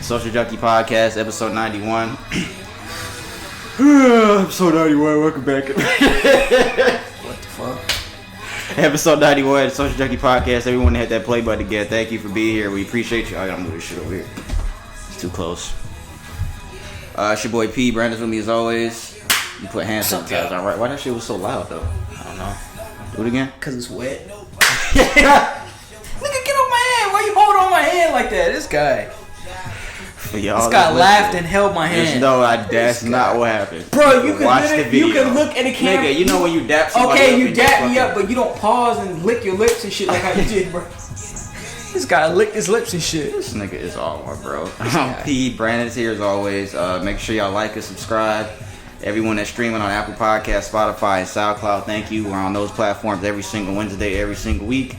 Social Junkie Podcast, episode 91. Episode 91, welcome back. What the fuck? Episode 91, Social Junkie Podcast. Everyone that hit that play button again, thank you for being here. We appreciate you. I gotta move this shit over here. It's too close. It's your boy P. Brandon's with me as always. You put hand sanitizer on, right? Why that shit was so loud though? I don't know. Do it again? Cause it's wet. Nigga, get off my hand. Why you holding on my hand like that? This guy. For y'all, this guy laughed and held my hand. No, that's not what happened. Bro, you can look at the camera. Nigga, you know when you dap somebody okay, you dap me up, but you don't pause and lick your lips and shit like how you did, bro. This guy licked his lips and shit. This nigga is all one, bro. P. Brandon's here as always. Make sure y'all like and subscribe. Everyone that's streaming on Apple Podcasts, Spotify, and SoundCloud, thank you. We're on those platforms every single Wednesday, every single week.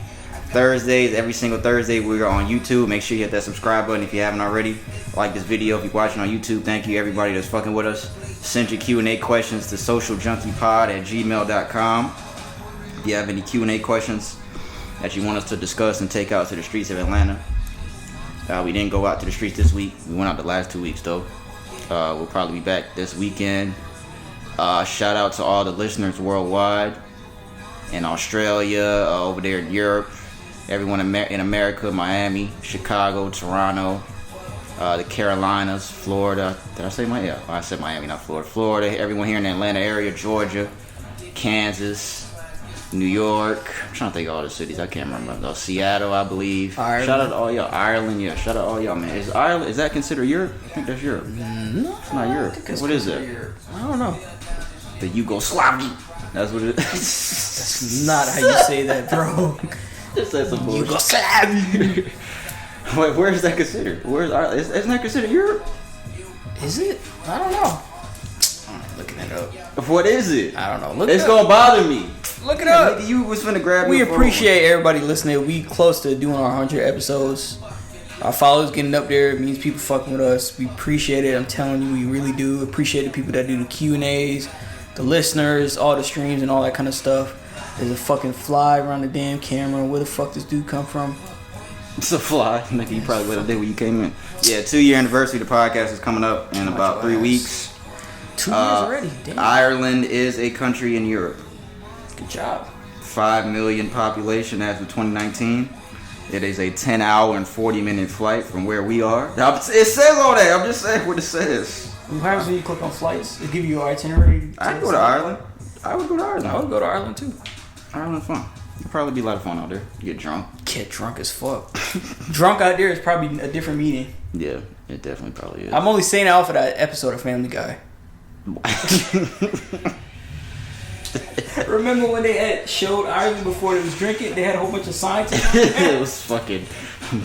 Thursdays, every single Thursday, we're on YouTube. Make sure you hit that subscribe button if you haven't already. Like this video if you're watching on YouTube. Thank you, everybody that's fucking with us. Send your Q&A questions to socialjunkiepod@gmail.com. If you have any Q&A questions that you want us to discuss and take out to the streets of Atlanta. We didn't go out to the streets this week. We went out the last 2 weeks, though. We'll probably be back this weekend. Shout out to all the listeners worldwide. In Australia, over there in Europe. Everyone in America, Miami, Chicago, Toronto, the Carolinas, Florida. Did I say Miami? Yeah, I said Miami, not Florida. Florida, everyone here in the Atlanta area, Georgia, Kansas, New York. I'm trying to think of all the cities. I can't remember. Seattle, I believe. Ireland. Shout out to all y'all. Ireland, yeah. Shout out to all y'all, man. Is Ireland, is that considered Europe? I think that's Europe. No, it's not Europe. What is it? Europe. I don't know. The Yugoslavia. That's what it is. That's not how you say that, bro. Just say some bullshit. Yugoslavia. Wait, where is that considered? Where's Ireland? Isn't that considered Europe? Is it? I don't know. I'm looking it up. What is it? I don't know. Look it's it gonna bother me. Look it up. Nigga, you was finna grab me. We appreciate everybody listening. We close to doing our 100 episodes. Our followers getting up there. It means people fucking with us. We appreciate it. I'm telling you, we really do. Appreciate the people that do the Q&As, the listeners, all the streams and all that kind of stuff. There's a fucking fly around the damn camera. Where the fuck this dude come from? It's a fly. Nigga, you probably let it day when you came in. Yeah, 2-year anniversary of the podcast is coming up in about 3 weeks. 2 years already. Damn. Ireland is a country in Europe. Good job. 5 million population as of 2019. It is a 10-hour and 40-minute flight from where we are. It says all that. I'm just saying what it says. What happens when you click on flights? It give you your itinerary. I'd go to Ireland. I would go to Ireland. I would go to Ireland too. Ireland's fun. It'd probably be a lot of fun out there. You get drunk. Get drunk as fuck. Drunk out there is probably a different meaning. Yeah, it definitely probably is. I'm only saying that for that episode of Family Guy. Remember when they had showed Ireland before they was drinking? They had a whole bunch of signs. It was fucking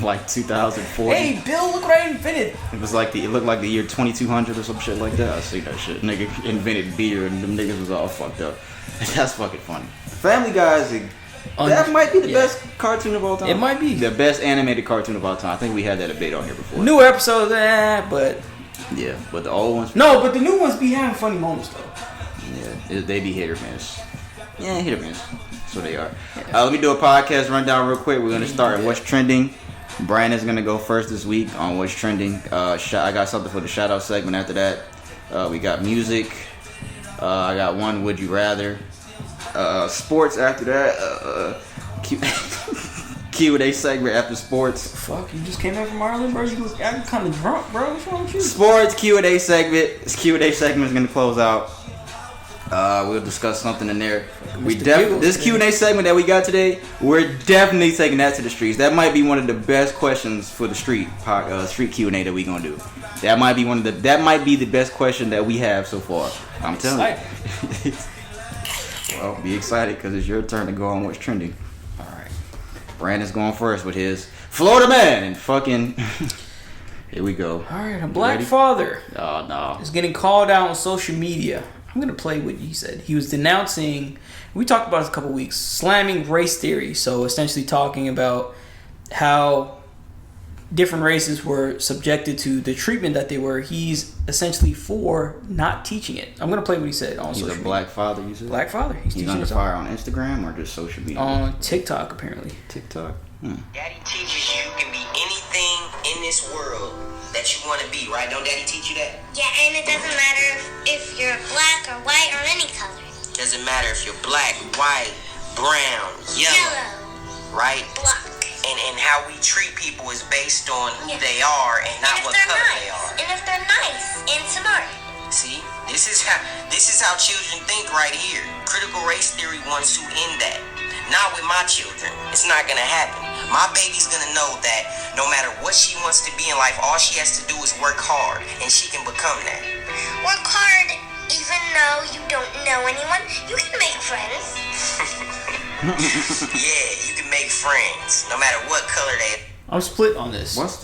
like 2004. Hey, Bill, look what I invented. It was like it looked like the year 2200 or some shit like that. I see that shit. Nigga invented beer and them niggas was all fucked up. That's fucking funny. Family Guy is that might be the best cartoon of all time. It might be the best animated cartoon of all time. I think we had that debate on here before. New episodes, but yeah, but the old ones. No, but the new ones be having funny moments though. Yeah, they be hit or miss. Yeah, hit or miss. That's what they are. Let me do a podcast rundown real quick. We're gonna start at what's trending. Brandon's gonna go first this week on what's trending. I got something for the Shoutout segment after that. We got music. I got one Would You Rather. Sports after that. Q&A segment after sports. Fuck, you just came back from Ireland, bro? You got kind of drunk, bro. What's wrong with you? Sports Q&A segment. This Q&A segment is gonna close out. We'll discuss something in there. This Q&A segment that we got today, we're definitely taking that to the streets. That might be one of the best questions for the street Q&A that we gonna do. That might be the best question that we have so far. I'm telling you. Well, be excited because it's your turn to go on what's trending. All right, Brandon's going first with his Florida man and fucking. Here we go. All right, a black father. Oh no, is getting called out on social media. I'm going to play what he said. He was denouncing, we talked about this a couple weeks, slamming race theory. So essentially talking about how different races were subjected to the treatment that they were. He's essentially for not teaching it. I'm going to play what he said on social media. He's a black father, you said? Black father. He's under fire on Instagram or just social media? On TikTok, apparently. TikTok? Daddy teaches you can be anything, in this world that you want to be, right? Don't Daddy teach you that? Yeah, and it doesn't matter if you're black or white or any color. Doesn't matter if you're black, white, brown, yellow, right? Black. And how we treat people is based on who they are and not what color they are. And if they're nice and smart. See, this is how children think right here. Critical race theory wants to end that. Not with my children. It's not gonna happen. My baby's gonna know that no matter what she wants to be in life, all she has to do is work hard, and she can become that. Work hard, even though you don't know anyone. You can make friends. Yeah, you can make friends, no matter what color they. I'm split on this. What's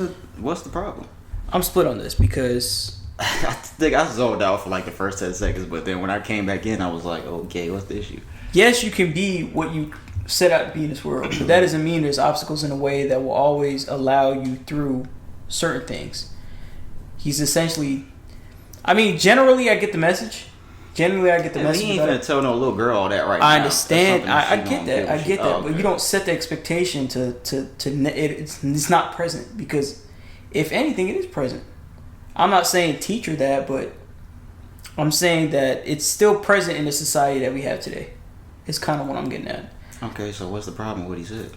the problem? I'm split on this because I think I zoned out for like the first 10 seconds, but then when I came back in, I was like, okay, what's the issue? yes, you can be what you set out to be in this world, but that doesn't mean there's obstacles in the way that will always allow you through certain things. He's essentially, I mean, generally I get the message. Generally I get the message. He ain't gonna tell no little girl all that right now. I understand. I get that. I get that. Oh, but you don't set the expectation it's not present, because if anything, it is present. I'm not saying teach her that, but I'm saying that it's still present in the society that we have today. It's kind of what I'm getting at. Okay, so what's the problem with what he said?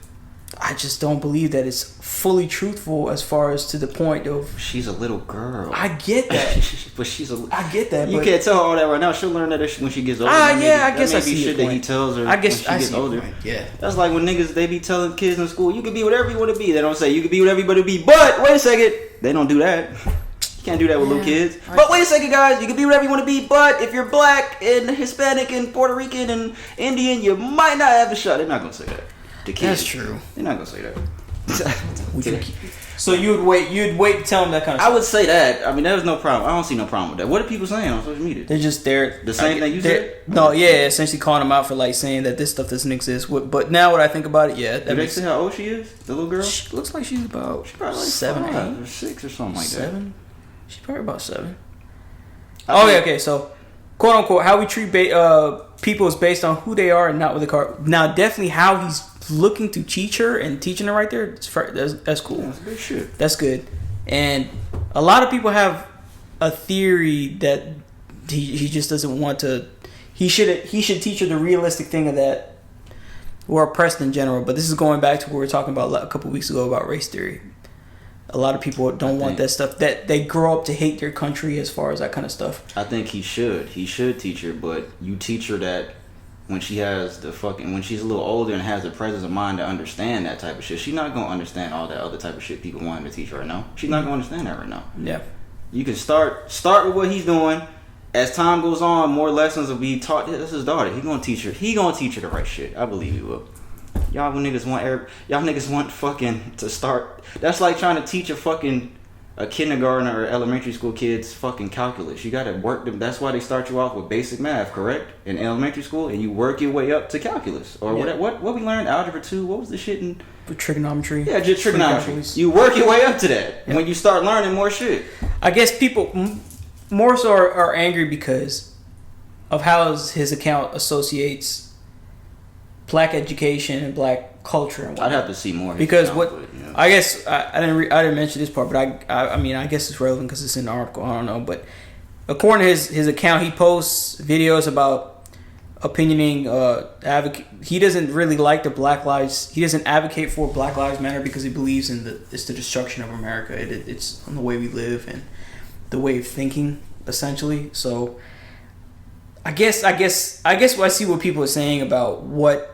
I just don't believe that it's fully truthful as far as to the point of... She's a little girl. I get that. But she's a... I get that, You but... can't tell her all that right now. She'll learn that when she gets older. Yeah, I guess I see shit your that he point. tells her I guess when I she gets see your older. point. Yeah. That's like when niggas, they be telling kids in school, you can be whatever you want to be. They don't say, you can be whatever you want to be, but wait a second. They don't do that. You can't do that with little kids. But wait a second, guys. You can be whatever you want to be, but if you're black and Hispanic and Puerto Rican and Indian, you might not have a shot. They're not going to say that to kids. That's true. They're not going to say that. So you'd wait to tell them that kind of stuff? I would say that. I mean, there's no problem. I don't see no problem with that. What are people saying on social media? They're just there. The same thing you said? No, yeah, essentially calling them out for like saying that this stuff doesn't exist. But now when I think about it, yeah. Did they say how old she is? The little girl? She looks like she's about Probably like 7, 5 8 or 6 or something like that. 7. She's probably about 7. Oh yeah, okay. So, quote unquote, how we treat people is based on who they are and not what they are. Now, definitely how he's looking to teach her and teaching her right there. That's cool. Yeah, that's good shit. That's good. And a lot of people have a theory that he just doesn't want to. He should teach her the realistic thing of that we're oppressed in general. But this is going back to what we were talking about a couple weeks ago about race theory. A lot of people don't want that stuff. That they grow up to hate their country as far as that kind of stuff. I think he should. He should teach her, but you teach her that when she has when she's a little older and has the presence of mind to understand that type of shit. She's not gonna understand all that other type of shit people want her to teach her right now. She's not gonna understand that right now. Yeah. You can start with what he's doing. As time goes on, more lessons will be taught. That's his daughter. He gonna teach her the right shit. I believe he will. Y'all niggas want fucking to start. That's like trying to teach a kindergartner or elementary school kids fucking calculus. You gotta work them. That's why they start you off with basic math, correct? In elementary school, and you work your way up to calculus or what we learned, algebra 2. What was the shit in trigonometry? Yeah, just trigonometry. You work your way up to that when you start learning more shit. I guess people more so are angry because of how his account associates black education and black culture and whatnot. I'd have to see more because I guess I didn't mention this part, but I mean I guess it's relevant because it's in the article. I don't know, but according to his account, he posts videos about opinioning. He doesn't really like the Black Lives. He doesn't advocate for Black Lives Matter because he believes in it's the destruction of America. It's on the way we live and the way of thinking, essentially. So I guess I see what people are saying about what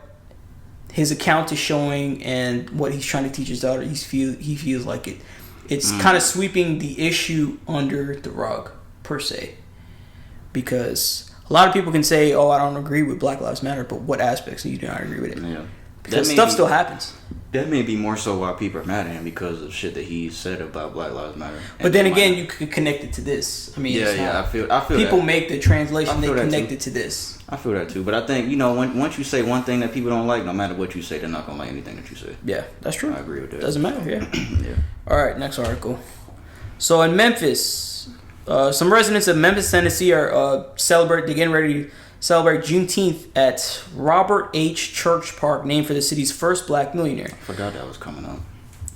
his account is showing and what he's trying to teach his daughter. He feels like it's kind of sweeping the issue under the rug per se, because a lot of people can say, "Oh, I don't agree with Black Lives Matter," but what aspects do you not agree with it? Yeah, because stuff still happens. That may be more so why people are mad at him because of shit that he said about Black Lives Matter. But then again, you could connect it to this. I mean, I feel people that. make the translation. They connect it to this. I feel that too, but I think once you say one thing that people don't like, no matter what you say, they're not gonna like anything that you say. Yeah, that's true. I agree with that. Doesn't matter. Yeah. Yeah. All right, next article. So in Memphis, some residents of Memphis, Tennessee, are getting ready to celebrate Juneteenth at Robert H. Church Park, named for the city's first black millionaire. I forgot that was coming up.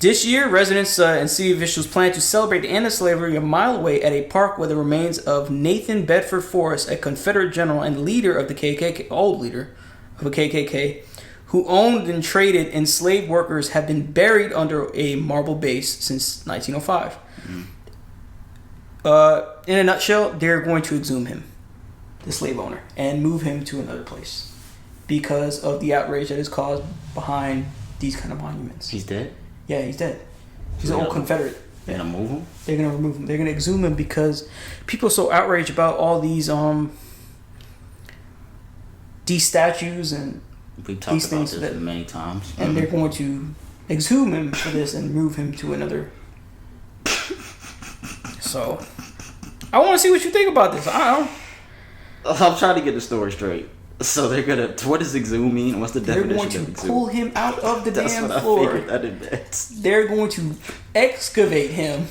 This year, residents and city officials plan to celebrate the end of slavery a mile away at a park where the remains of Nathan Bedford Forrest, a Confederate general and leader of the KKK, old leader of the KKK, who owned and traded enslaved workers, have been buried under a marble base since 1905. In a nutshell, they're going to exhume him, the slave owner, and move him to another place because of the outrage that is caused behind these kind of monuments. He's dead? Yeah, he's dead. He's an old Confederate. They're gonna move him? They're gonna remove him. They're gonna exhume him because people are so outraged about all these statues and we talked these about things this many times. And they're going to exhume him for this and move him to another. So, I want to see what you think about this. I'm trying to get the story straight. So they're gonna. What does exhume mean? What's the definition of exhume? They're going to pull him out of the damn what floor. I figured. That they're going to excavate him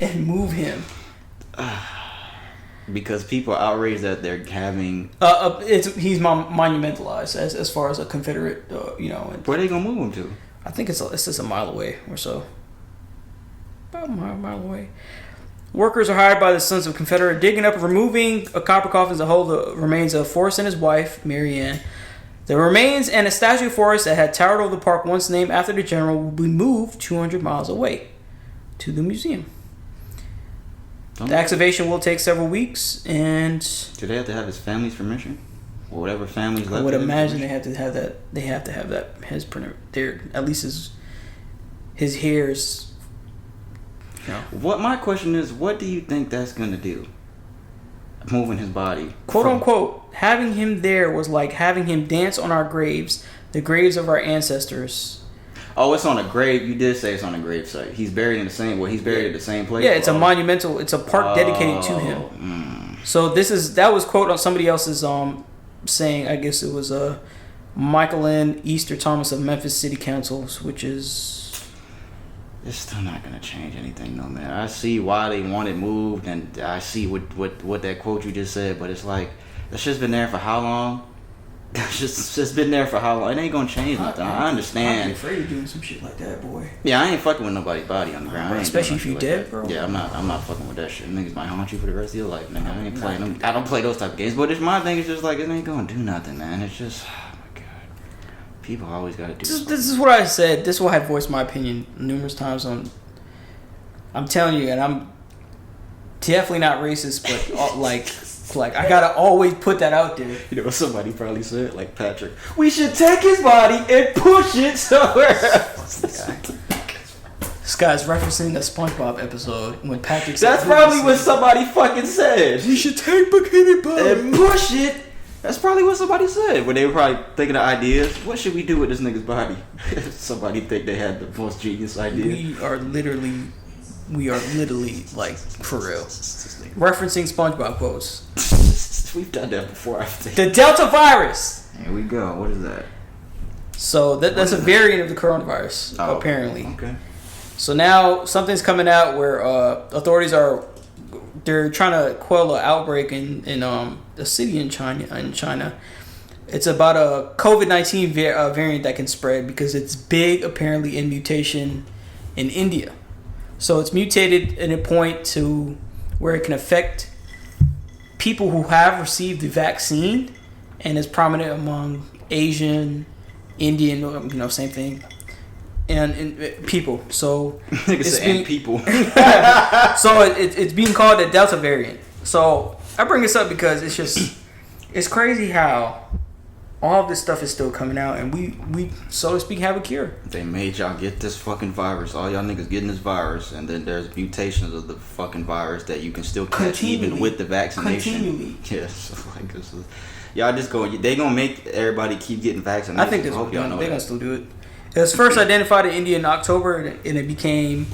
and move him. Because people are outraged that they're having. He's monumentalized as far as a Confederate. Where are they gonna move him to? I think it's just a mile away or so. About a mile away. Workers are hired by the Sons of Confederate, digging up and removing a copper coffins that hold the remains of Forrest and his wife, Mary Ann. The remains and a statue of Forrest that had towered over the park, once named after the general, will be moved 200 miles away to the museum. The excavation will take several weeks, and do they have to have his family's permission, or whatever family's left? I would imagine they have to have that. They have to have that. At least his hairs. No. What my question is, what do you think that's gonna do? Moving his body, quote unquote, having him there was like having him dance on our graves, the graves of our ancestors. Oh, it's on a grave. You did say it's on a grave site. He's buried in the same. He's buried at the same place. Yeah, it's a monumental. It's a park dedicated to him. So that was quote on somebody else's saying. I guess it was Michael N. Easter Thomas of Memphis City Council, which is. It's still not gonna change anything, though, man. I see why they want it moved, and I see what that quote you just said, but it's like that shit's been there for how long? It's just been there for how long? It ain't gonna change nothing. I understand. I'm afraid of doing some shit like that, boy. Yeah, I ain't fucking with nobody's body on the ground. Especially if you dead, bro. Yeah, I'm not fucking with that shit. Niggas might haunt you for the rest of your life, nigga. I ain't playing them. I don't play those type of games. But my thing is just like it ain't gonna do nothing, man. It's just. People always gotta do something. This is what I said. This is why I voiced my opinion numerous times on. I'm telling you, and I'm definitely not racist, but like I gotta always put that out there. You know what somebody probably said? Like Patrick, we should take his body and push it somewhere else. This guy's referencing the SpongeBob episode when Patrick said. That's probably what somebody fucking said. We should take Bikini Bottom and push it. That's probably what somebody said when they were probably thinking of ideas. What should we do with this nigga's body? Somebody think they had the most genius idea. We are literally like for real referencing SpongeBob quotes. We've done that before. I think. The Delta virus. Here we go. What is that? So that's a variant of the coronavirus, apparently. Okay. So now something's coming out where authorities they're trying to quell an outbreak in a city in China. It's about a COVID-19 variant that can spread because it's big, apparently, in mutation in India. So it's mutated in a point to where it can affect people who have received the vaccine, and is prominent among Asian, Indian, same thing. And people, so it's people. So it's being called the Delta variant. So I bring this up because it's crazy how all of this stuff is still coming out, and we so to speak have a cure. They made y'all get this fucking virus. All y'all niggas getting this virus, and then there's mutations of the fucking virus that you can still catch even with the vaccination. Continually. Yes, like this is, y'all just go. They gonna make everybody keep getting vaccinated. I think they're gonna still do it. It was first identified in India in October, and it became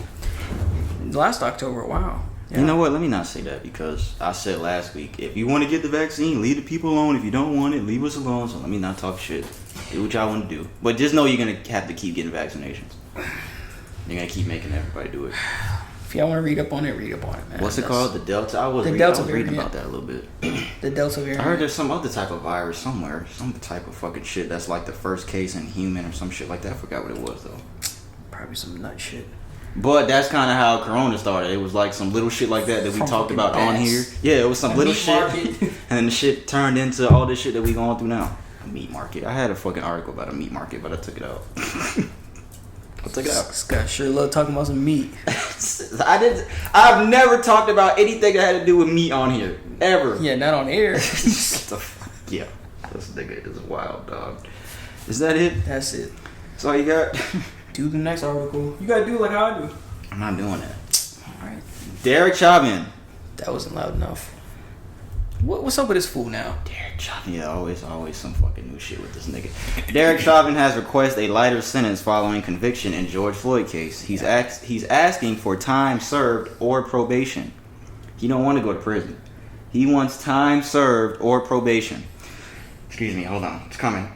last October. Wow. Yeah. You know what? Let me not say that, because I said last week, if you want to get the vaccine, leave the people alone. If you don't want it, leave us alone. So let me not talk shit. Do what y'all want to do. But just know you're going to have to keep getting vaccinations. You're going to keep making everybody do it. If y'all want to read up on it, man. What's it called? The Delta? I was reading about that a little bit. The Delta variant. I heard there's some other type of virus somewhere. Some type of fucking shit that's like the first case in human or some shit like that. I forgot what it was, though. Probably some nut shit. But that's kind of how Corona started. It was like some little shit like that we From talked about fucking on bats. here. Yeah, it was some A little meat shit. market. And then the shit turned into all this shit that we going through now. A meat market. I had a fucking article about a meat market, but I took it out. I took it out. This guy sure love talking about some meat. I've never talked about anything that had to do with meat on here. Ever. Yeah, not on air. What the fuck? Yeah. This nigga is wild, dog. Is that it? That's it. That's all you got? Do the next article. You gotta do it like how I do. I'm not doing that. Alright. Derek Chauvin. That wasn't loud enough. What's up with this fool now? Derek Chauvin. Yeah, always some fucking new shit with this nigga. Derek Chauvin has requested a lighter sentence following conviction in George Floyd case. He's asking for time served or probation. He don't want to go to prison. He wants time served or probation. Excuse me, hold on. It's coming.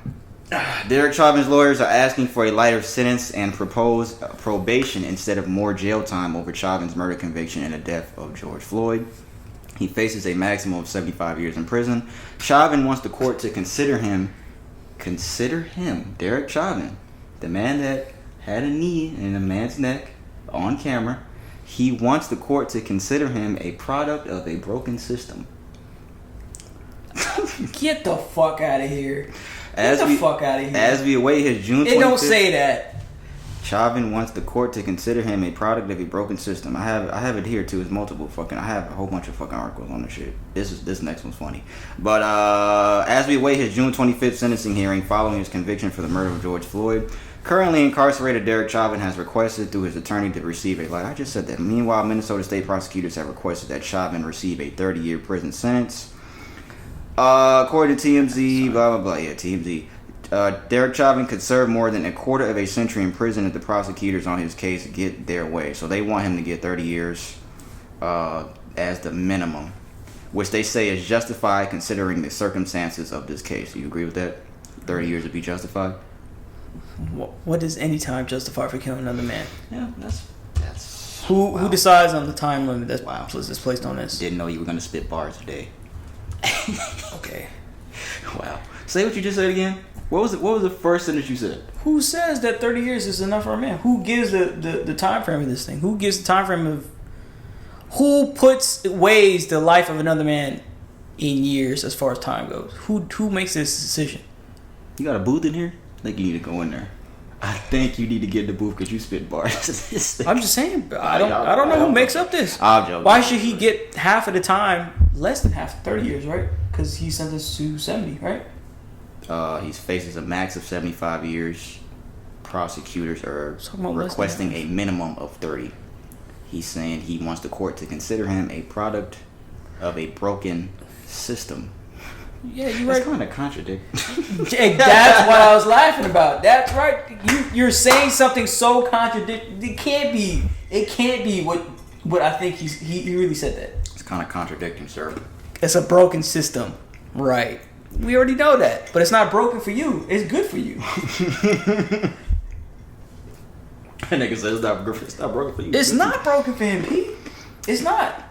Derek Chauvin's lawyers are asking for a lighter sentence and propose probation instead of more jail time over Chauvin's murder conviction and the death of George Floyd. He faces a maximum of 75 years in prison. Chauvin wants the court to consider him, Derek Chauvin, the man that had a knee in a man's neck on camera. He wants the court to consider him a product of a broken system. Get the fuck out of here. As Get the fuck out of here. As we await his June 25th... It don't say that. Chauvin wants the court to consider him a product of a broken system. I have it here too. It's multiple fucking. I have a whole bunch of fucking articles on this shit. This next one's funny. But as we await his June 25th sentencing hearing following his conviction for the murder of George Floyd, currently incarcerated Derek Chauvin has requested through his attorney to receive a life. I just said that. Meanwhile, Minnesota state prosecutors have requested that Chauvin receive a 30-year prison sentence. According to TMZ, blah blah blah. Yeah, TMZ. Derek Chauvin could serve more than a quarter of a century in prison if the prosecutors on his case get their way. So they want him to get 30 years as the minimum, which they say is justified considering the circumstances of this case. Do you agree with that? 30 years would be justified? What does any time justify for killing another man? Yeah, that's Who decides on the time limit that's Wow. placed on this? Didn't know you were going to spit bars today. Okay. Wow. Say what you just said again. What was the first sentence you said? Who says that 30 years is enough for a man? Who gives the time frame of this thing? Who gives the time frame of... Who weighs the life of another man in years as far as time goes? Who makes this decision? You got a booth in here? I think you need to go in there. I think you need to get in the booth because you spit bars. I'm just saying. I don't know who makes up this. I'm joking. Why should he get half of the time, less than half, 30 years, right? Because he's sentenced to 70, right? He faces a max of 75 years. Prosecutors are requesting a minimum of 30. He's saying he wants the court to consider him a product of a broken system. Yeah, you're That's right. kind of contradictory. That's what I was laughing about. That's right. You're saying something so contradictory. It can't be what I think he really said that. It's kind of contradicting, sir. It's a broken system. Right. We already know that. But it's not broken for you. It's good for you. That nigga said it's not broken for you. It's not broken for him, Pete. It's not.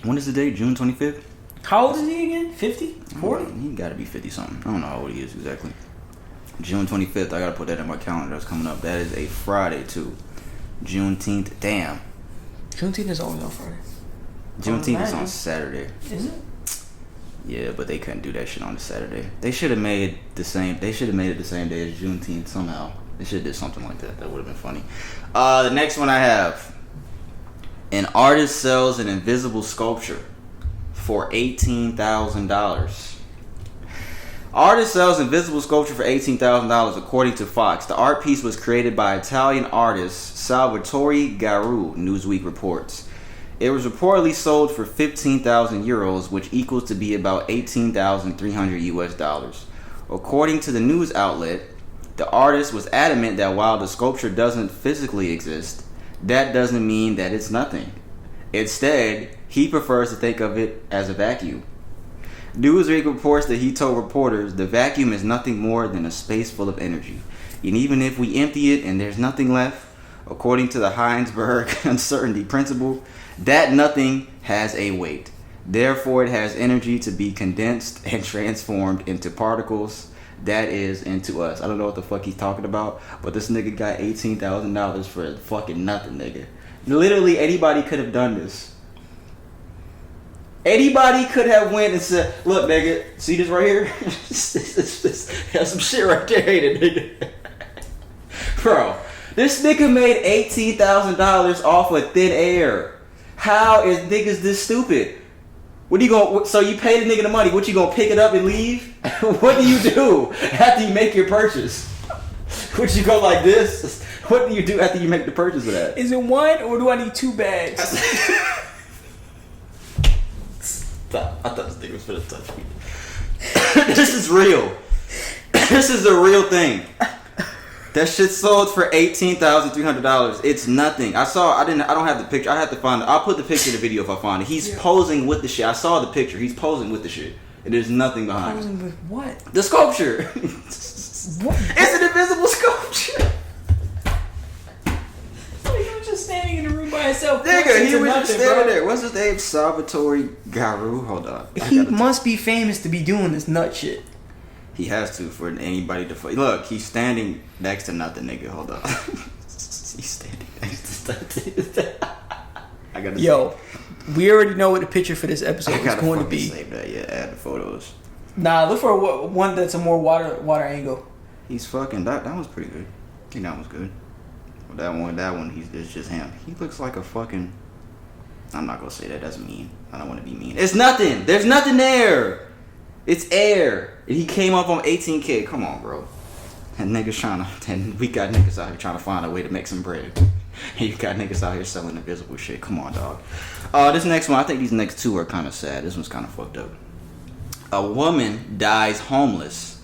When is the date? June 25th? How old is he again? 50? 40? He gotta be 50 something. I don't know how old he is exactly. June 25th. I gotta put that in my calendar. That's coming up. That is a Friday too. Juneteenth. Damn. Juneteenth is always on Friday. Juneteenth is on Saturday. Is it? Yeah, but they couldn't do that shit on the Saturday. They should have made it the same day as Juneteenth somehow. They should have did something like that. That would have been funny. The next one I have. An artist sells an invisible sculpture for $18,000. Artist sells invisible sculpture for $18,000 according to Fox. The art piece was created by Italian artist Salvatore Garau, Newsweek reports. It was reportedly sold for 15,000 euros, which equals to be about 18,300 US dollars. According to the news outlet, the artist was adamant that while the sculpture doesn't physically exist, that doesn't mean that it's nothing. Instead, he prefers to think of it as a vacuum. Newsweek reports that he told reporters the vacuum is nothing more than a space full of energy. And even if we empty it and there's nothing left, according to the Heisenberg uncertainty principle, that nothing has a weight. Therefore, it has energy to be condensed and transformed into particles that is into us. I don't know what the fuck he's talking about, but this nigga got $18,000 for fucking nothing, nigga. Literally, anybody could have done this. Anybody could have went and said, look, nigga, see this right here? That's some shit right there, ain't it, nigga? Bro, this nigga made $18,000 off of thin air. How is niggas this stupid? What are you going? So you pay the nigga the money. What, you gonna pick it up and leave? What do you do after you make your purchase? Would you go like this? What do you do after you make the purchase of that? Is it one or do I need 2 bags? Stop. I thought this nigga was finna touch me. This is real. This is a real thing. That shit sold for $18,300. It's nothing. I don't have the picture. I have to find it. I'll put the picture in the video if I find it. He's posing with the shit. I saw the picture. He's posing with the shit. And there's nothing behind Posing it. with what? The sculpture. What? It's an invisible sculpture. So he was just standing in the room by himself. Nigga, he was just standing there. What's his name? Salvatore Garu. Hold on. He must be famous to be doing this nut shit. He has to for anybody to look. He's standing next to nothing, nigga. Hold on. He's standing next to nothing. I gotta. Yo, we already know what the picture for this episode is going to be. Save that, yeah. Add the photos. Nah, look for one that's a more water angle. He's fucking. That was pretty good. I think that was good. That one. It's just him. He looks like a fucking. I'm not gonna say that. That's mean. I don't want to be mean. It's nothing. There's nothing there. It's air. And he came up on 18K. Come on, bro. And we got niggas out here trying to find a way to make some bread. And you got niggas out here selling invisible shit. Come on, dog. This next one, I think these next two are kind of sad. This one's kind of fucked up. A woman dies homeless,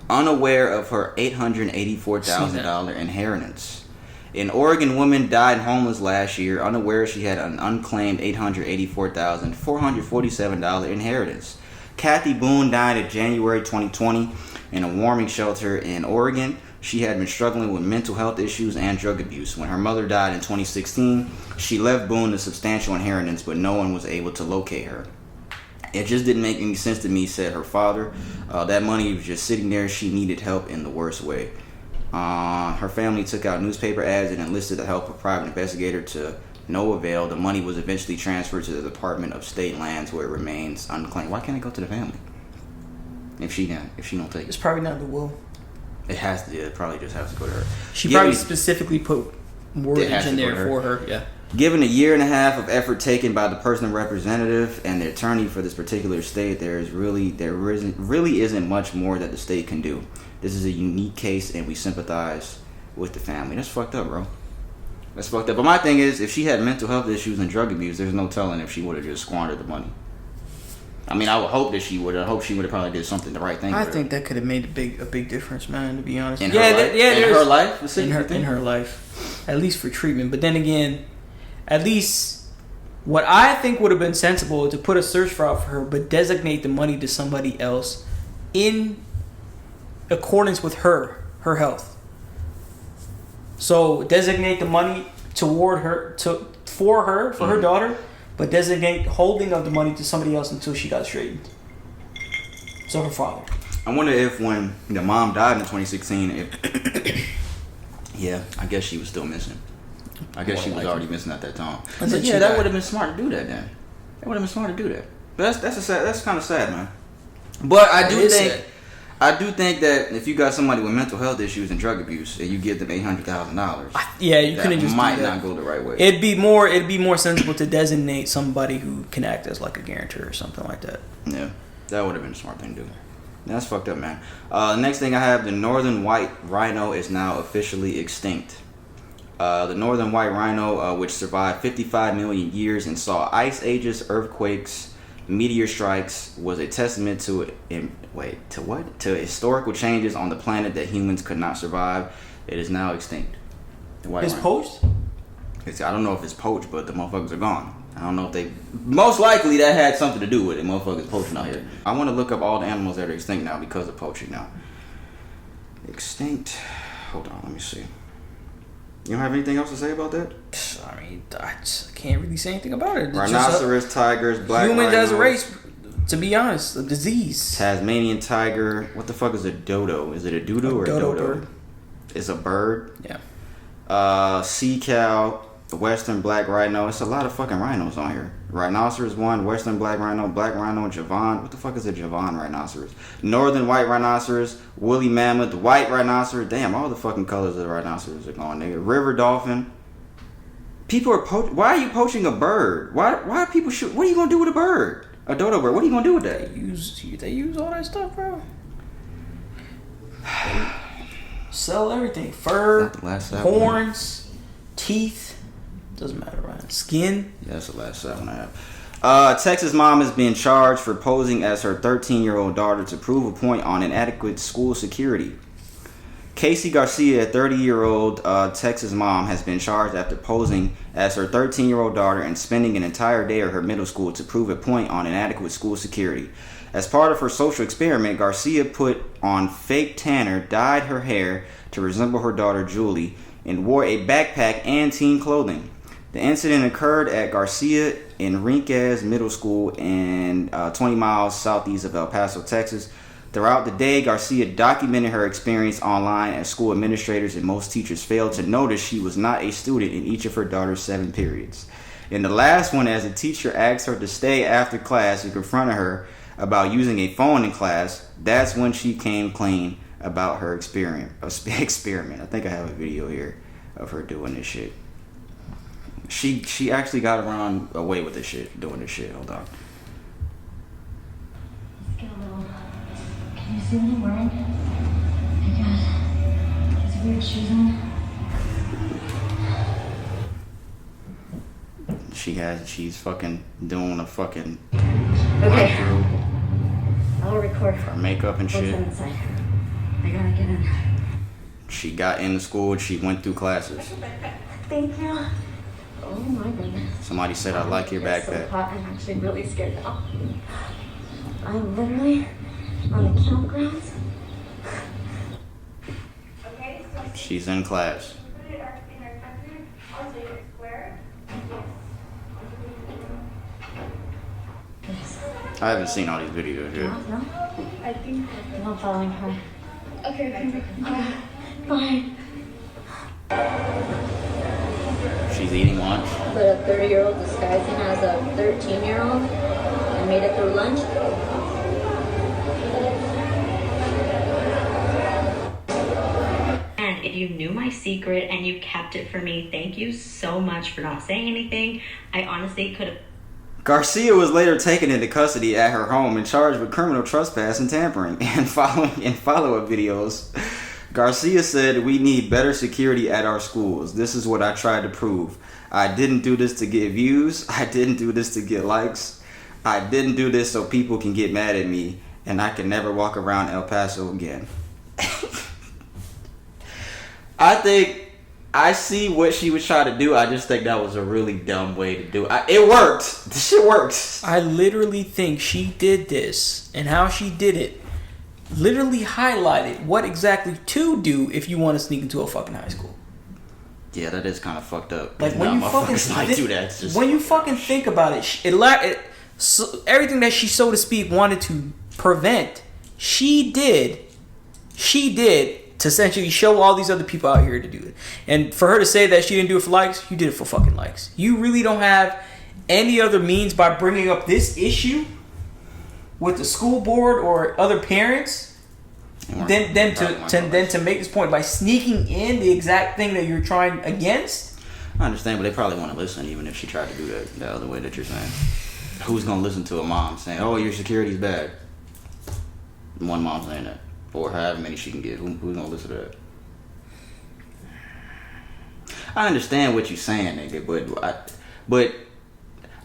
unaware of her $884,000 inheritance. An Oregon woman died homeless last year, unaware she had an unclaimed $884,447 inheritance. Kathy Boone died in January 2020 in a warming shelter in Oregon. She had been struggling with mental health issues and drug abuse. When her mother died in 2016, she left Boone a substantial inheritance, but no one was able to locate her. It just didn't make any sense to me, said her father. That money was just sitting there. She needed help in the worst way. Her family took out newspaper ads and enlisted the help of a private investigator to no avail. The money was eventually transferred to the Department of State Lands, where it remains unclaimed. Why can't it go to the family? If she don't take it. It's probably not the will. It has to. It probably just has to go to her. She probably specifically put wordage in there for her. Yeah. Given a year and a half of effort taken by the personal representative and the attorney for this particular state, there really isn't much more that the state can do. This is a unique case, and we sympathize with the family. That's fucked up, bro. That's fucked up. But my thing is, if she had mental health issues and drug abuse, there's no telling if she would have just squandered the money. I mean, I would hope that she would. I hope she would have probably did something the right thing. I think that could have made a big difference, man. To be honest, in her life, in her life, at least for treatment. But then again, at least what I think would have been sensible is to put a search route for her, but designate the money to somebody else in accordance with her health. So designate the money toward her for her daughter, but designate holding of the money to somebody else until she got straightened. So her father. I wonder if when the mom died in 2016, yeah, I guess she was still missing. I guess she was already missing at that time. But yeah, that would have been smart to do that then. That would have been smart to do that. But that's kind of sad, man. But I do think that if you got somebody with mental health issues and drug abuse and you give them $800,000, yeah, you couldn't just might not go the right way. It'd be more sensible to designate somebody who can act as like a guarantor or something like that. Yeah, that would have been a smart thing to do. That's fucked up, man. Next thing I have, the northern white rhino is now officially extinct. The northern white rhino, which survived 55 million years and saw ice ages, earthquakes, meteor strikes, was a testament to historical changes on the planet that humans could not survive. It is now extinct. It's poached? I don't know if it's poached, but the motherfuckers are gone. I don't know if they... Most likely that had something to do with it. Motherfuckers poaching out here. I want to look up all the animals that are extinct now because of poaching now. Extinct. Hold on, let me see. You don't have anything else to say about that? I mean, I can't really say anything about it. It's rhinoceros, tigers, black humans rhinos, as a race. To be honest, a disease. Tasmanian tiger. What the fuck is a dodo? Is it a dodo or a dodo? Bird. It's a bird. Yeah. Sea cow. The western black rhino. It's a lot of fucking rhinos on here. Rhinoceros one. Western black rhino. Black rhino. Javon. What the fuck is a Javon rhinoceros? Northern white rhinoceros. Woolly mammoth. White rhinoceros. Damn, all the fucking colors of the rhinoceros are gone, nigga. River dolphin. People are why are you poaching a bird? Why are people shoot? What are you gonna do with a bird? A dodo bird. What are you gonna do with that? They use all that stuff, bro. Sell everything. Fur, horns, teeth. Doesn't matter, right? Skin. Yeah, that's the last one I have. Texas mom is being charged for posing as her 13-year-old daughter to prove a point on inadequate school security. Casey Garcia, a 30-year-old Texas mom, has been charged after posing as her 13-year-old daughter and spending an entire day at her middle school to prove a point on inadequate school security. As part of her social experiment, Garcia put on fake tanner, dyed her hair to resemble her daughter Julie, and wore a backpack and teen clothing. The incident occurred at Garcia Enriquez Middle School in 20 miles southeast of El Paso, Texas. Throughout the day, Garcia documented her experience online as school administrators and most teachers failed to notice she was not a student in each of her daughter's 7 periods. In the last one, as a teacher asked her to stay after class and confronted her about using a phone in class, that's when she came clean about her experiment. I think I have a video here of her doing this shit. She actually got away with this shit, doing this shit. Hold on. Can you see what I'm wearing? I got these weird shoes on. She's fucking doing a fucking Okay. I'll record her makeup and shit. Inside. I gotta get in. She got into school and she went through classes. Thank you. Oh my goodness. Somebody said, I like your It's backpack. so hot. I'm actually really scared now. I'm literally on the campgrounds. She's in class. I haven't seen all these videos yet. No? I think I'm following her. Okay. Bye. She's eating lunch. But a 30-year-old disguising as a 13-year-old and made it through lunch. And if you knew my secret and you kept it for me, thank you so much for not saying anything. I honestly could have. Garcia was later taken into custody at her home and charged with criminal trespass and tampering. And follow-up videos, Garcia said, "We need better security at our schools. This is what I tried to prove. I didn't do this to get views. I didn't do this to get likes. I didn't do this so people can get mad at me and I can never walk around El Paso again." I see what she was trying to do. I just think that was a really dumb way to do it. It worked. The shit works. I literally think she did this, and how she did it literally highlighted what exactly to do if you want to sneak into a fucking high school. Yeah, that is kind of fucked up. Like when you fucking do that, it's just when you fucking think about it, everything that she, so to speak, wanted to prevent, she did to essentially show all these other people out here to do it. And for her to say that she didn't do it for likes, you did it for fucking likes. You really don't have any other means by bringing up this issue with the school board or other parents than to make this point by sneaking in the exact thing that you're trying against. I understand, but they probably want to listen even if she tried to do that the other way that you're saying. Who's going to listen to a mom saying, "Oh, your security's bad"? One mom saying that. Or however many she can get. Who's going to listen to that? I understand what you're saying, nigga, but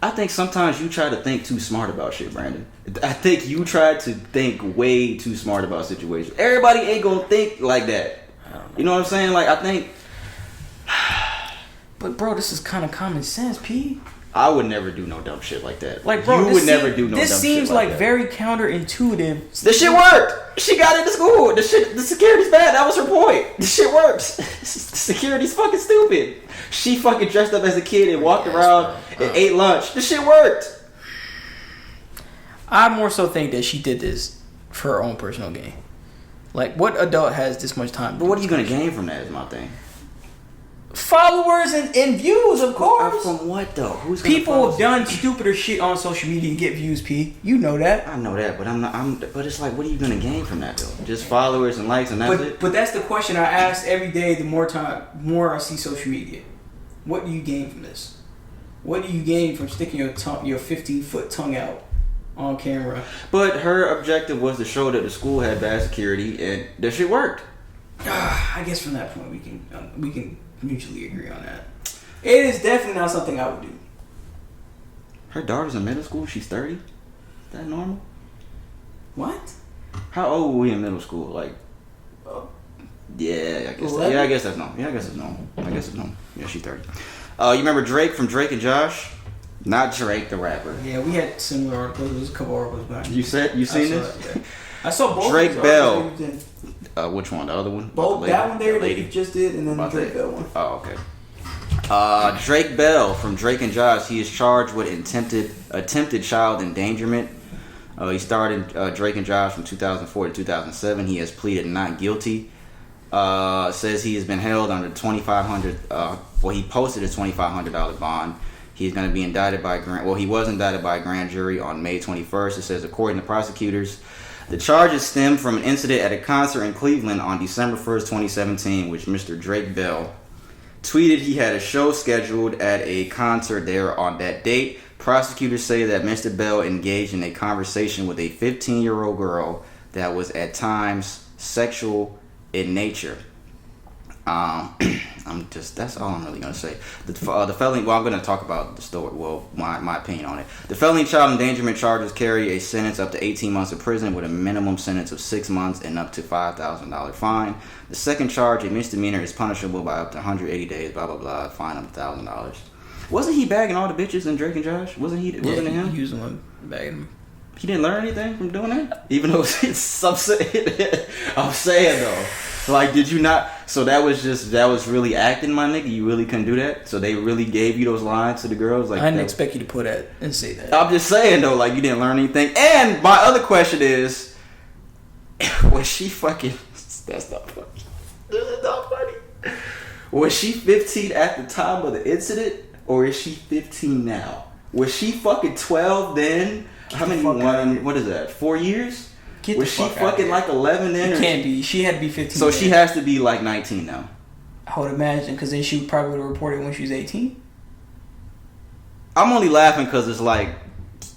I think sometimes you try to think too smart about shit, Brandon. I think you try to think way too smart about situations. Everybody ain't going to think like that. You know what I'm saying? Like, I think... But, bro, this is kind of common sense, P. I would never do no dumb shit like that. Like, bro, you would never do no dumb shit like that. This seems like very counterintuitive. This shit worked. She got into school. The security's bad. That was her point. This shit works. The security's fucking stupid. She fucking dressed up as a kid and walked around and ate lunch. This shit worked. I more so think that she did this for her own personal gain. Like, what adult has this much time? But what are you gonna gain from that? Is my thing. Followers and views, of course. From what though? Who's gonna People follow have done stupider shit on social media to get views. P, you know that. I know that, but I'm not. But it's like, what are you gonna gain from that though? Just followers and likes, and that's it. But that's the question I ask every day. The more I see social media, what do you gain from this? What do you gain from sticking your 15-foot tongue out on camera? But her objective was to show that the school had bad security, and that shit worked. I guess from that point we can mutually agree on that. It is definitely not something I would do. Her daughter's in middle school. She's 30. Is that normal? What? How old were we in middle school? Like, yeah, I guess. I guess that's normal. I guess it's normal. Yeah, she's 30. You remember Drake from Drake and Josh? Not Drake, the rapper. Yeah, we had similar articles. There was a couple articles back. You seen this? Yeah. I saw both. Drake Bell. Which one? The other one? Both. That one there that you just did, and then the Drake Bell one. Oh, okay. Drake Bell from Drake and Josh. He is charged with attempted child endangerment. He started Drake and Josh from 2004 to 2007. He has pleaded not guilty. Says he has been held under $2,500. He posted a $2,500 bond. He's going to be indicted by he was indicted by a grand jury on May 21st. It says, according to prosecutors, the charges stem from an incident at a concert in Cleveland on December 1st, 2017, which Mr. Drake Bell tweeted he had a show scheduled at a concert there on that date. Prosecutors say that Mr. Bell engaged in a conversation with a 15-year-old girl that was at times sexual in nature. That's all I'm really gonna say. The felony. Well, I'm gonna talk about the story. Well, my opinion on it. The felony child endangerment charges carry a sentence up to 18 months of prison with a minimum sentence of 6 months and up to $5,000 fine. The second charge, a misdemeanor, is punishable by up to 180 days. Blah blah blah. Fine up to $1,000. Wasn't he bagging all the bitches in Drake and Josh? Wasn't it him? He using one bagging them. He didn't learn anything from doing that, even though it's I'm saying though. Like, did you not? So that was really acting, my nigga. You really couldn't do that. So they really gave you those lines to the girls. Like, I didn't expect you to put that and say that. I'm just saying though, like, you didn't learn anything. And my other question is, was she fucking? That's not funny. This is not funny. Was she 15 at the time of the incident, or is she 15 now? Was she fucking 12 then? How many? What is that? 4 years? Was she fucking like 11 then? It can't be. She had to be 15. So she has to be like 19 now. I would imagine, because then she would probably report it when she was 18. I'm only laughing because it's like,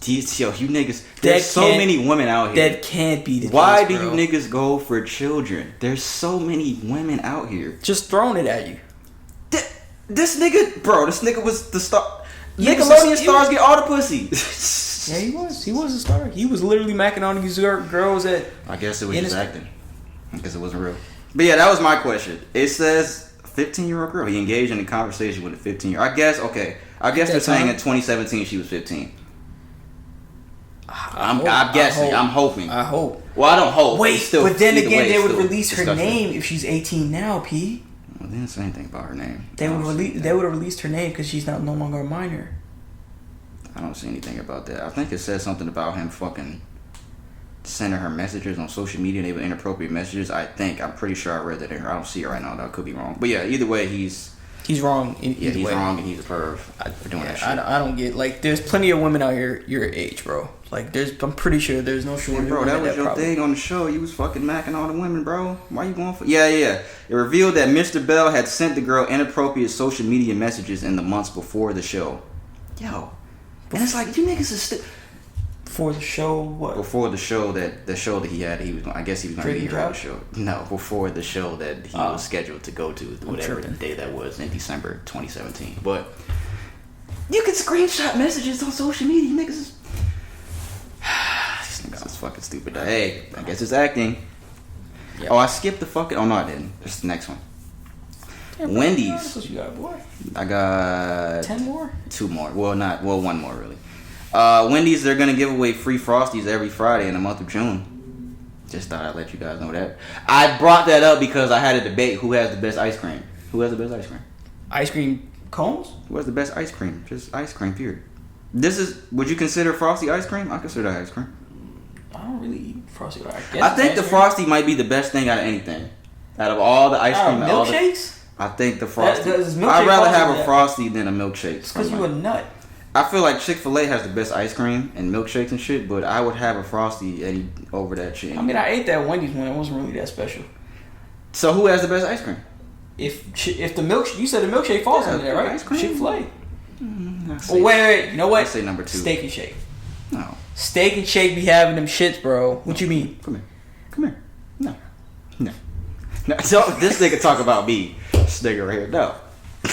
you niggas. There's so many women out here. That can't be the case. Why do you niggas go for children? There's so many women out here. Just throwing it at you. This nigga was the star. Nickelodeon stars get all the pussy. Yeah, he was. He was a star. He was literally macking on these girls at... I guess it was just acting. I guess it wasn't real. But yeah, that was my question. It says 15-year-old girl. He engaged in a conversation with a 15-year-old. I guess they're saying in 2017 she was 15. I'm guessing. I'm hoping. I hope. Well, I don't hope. Wait, but then again, they would release her name if she's 18 now, P. Well, they didn't say anything about her name. They would have released her name because she's no longer a minor. I don't see anything about that. I think it says something about him fucking sending her messages on social media. They were inappropriate messages. I'm pretty sure I read that in her. I don't see it right now. That could be wrong. But yeah, either way, he's wrong. He's wrong, and he's a perv for doing that shit. I don't get, like, there's plenty of women out here your age, bro. Like, I'm pretty sure there's no shortage. Bro, that was your thing on the show. You was fucking macking all the women, bro. Why you going for? Yeah. It revealed that Mr. Bell had sent the girl inappropriate social media messages in the months before the show. Yo. And it's like, you niggas are still... Before the show, what? Before the show that he had, I guess he was going to be on the show. No, before the show that he was scheduled to go to, whatever day that was in December 2017. But you can screenshot messages on social media, niggas. These niggas is fucking stupid. Hey, I guess it's acting. Yep. Oh, I skipped the fucking... Oh, no, I didn't. It's the next one. Damn, Wendy's. What you got, boy? I got 10 more? 2 more. One more really. Wendy's, they're gonna give away free Frosties every Friday in the month of June. Just thought I'd let you guys know that. I brought that up because I had a debate who has the best ice cream. Who has the best ice cream? Ice cream cones? Who has the best ice cream? Just ice cream, period. Would you consider Frosty ice cream? I consider that ice cream. Frosty. I think the Frosty might be the best thing out of anything. Out of all the ice cream, milkshakes. I think the Frosty. I'd rather have a Frosty than a milkshake. It's because you a nut. I feel like Chick-fil-A has the best ice cream and milkshakes and shit, but I would have a Frosty over that shit. I mean, I ate that Wendy's one. It wasn't really that special. So who has the best ice cream? If the milk, you said the milkshake falls under there, right? Ice cream? Chick-fil-A. Wait. You know what? I say number 2. Steak and Shake. No. Steak and Shake be having them shits, bro. What you mean? Come here. No. So this nigga talk about me. This nigga right here. No.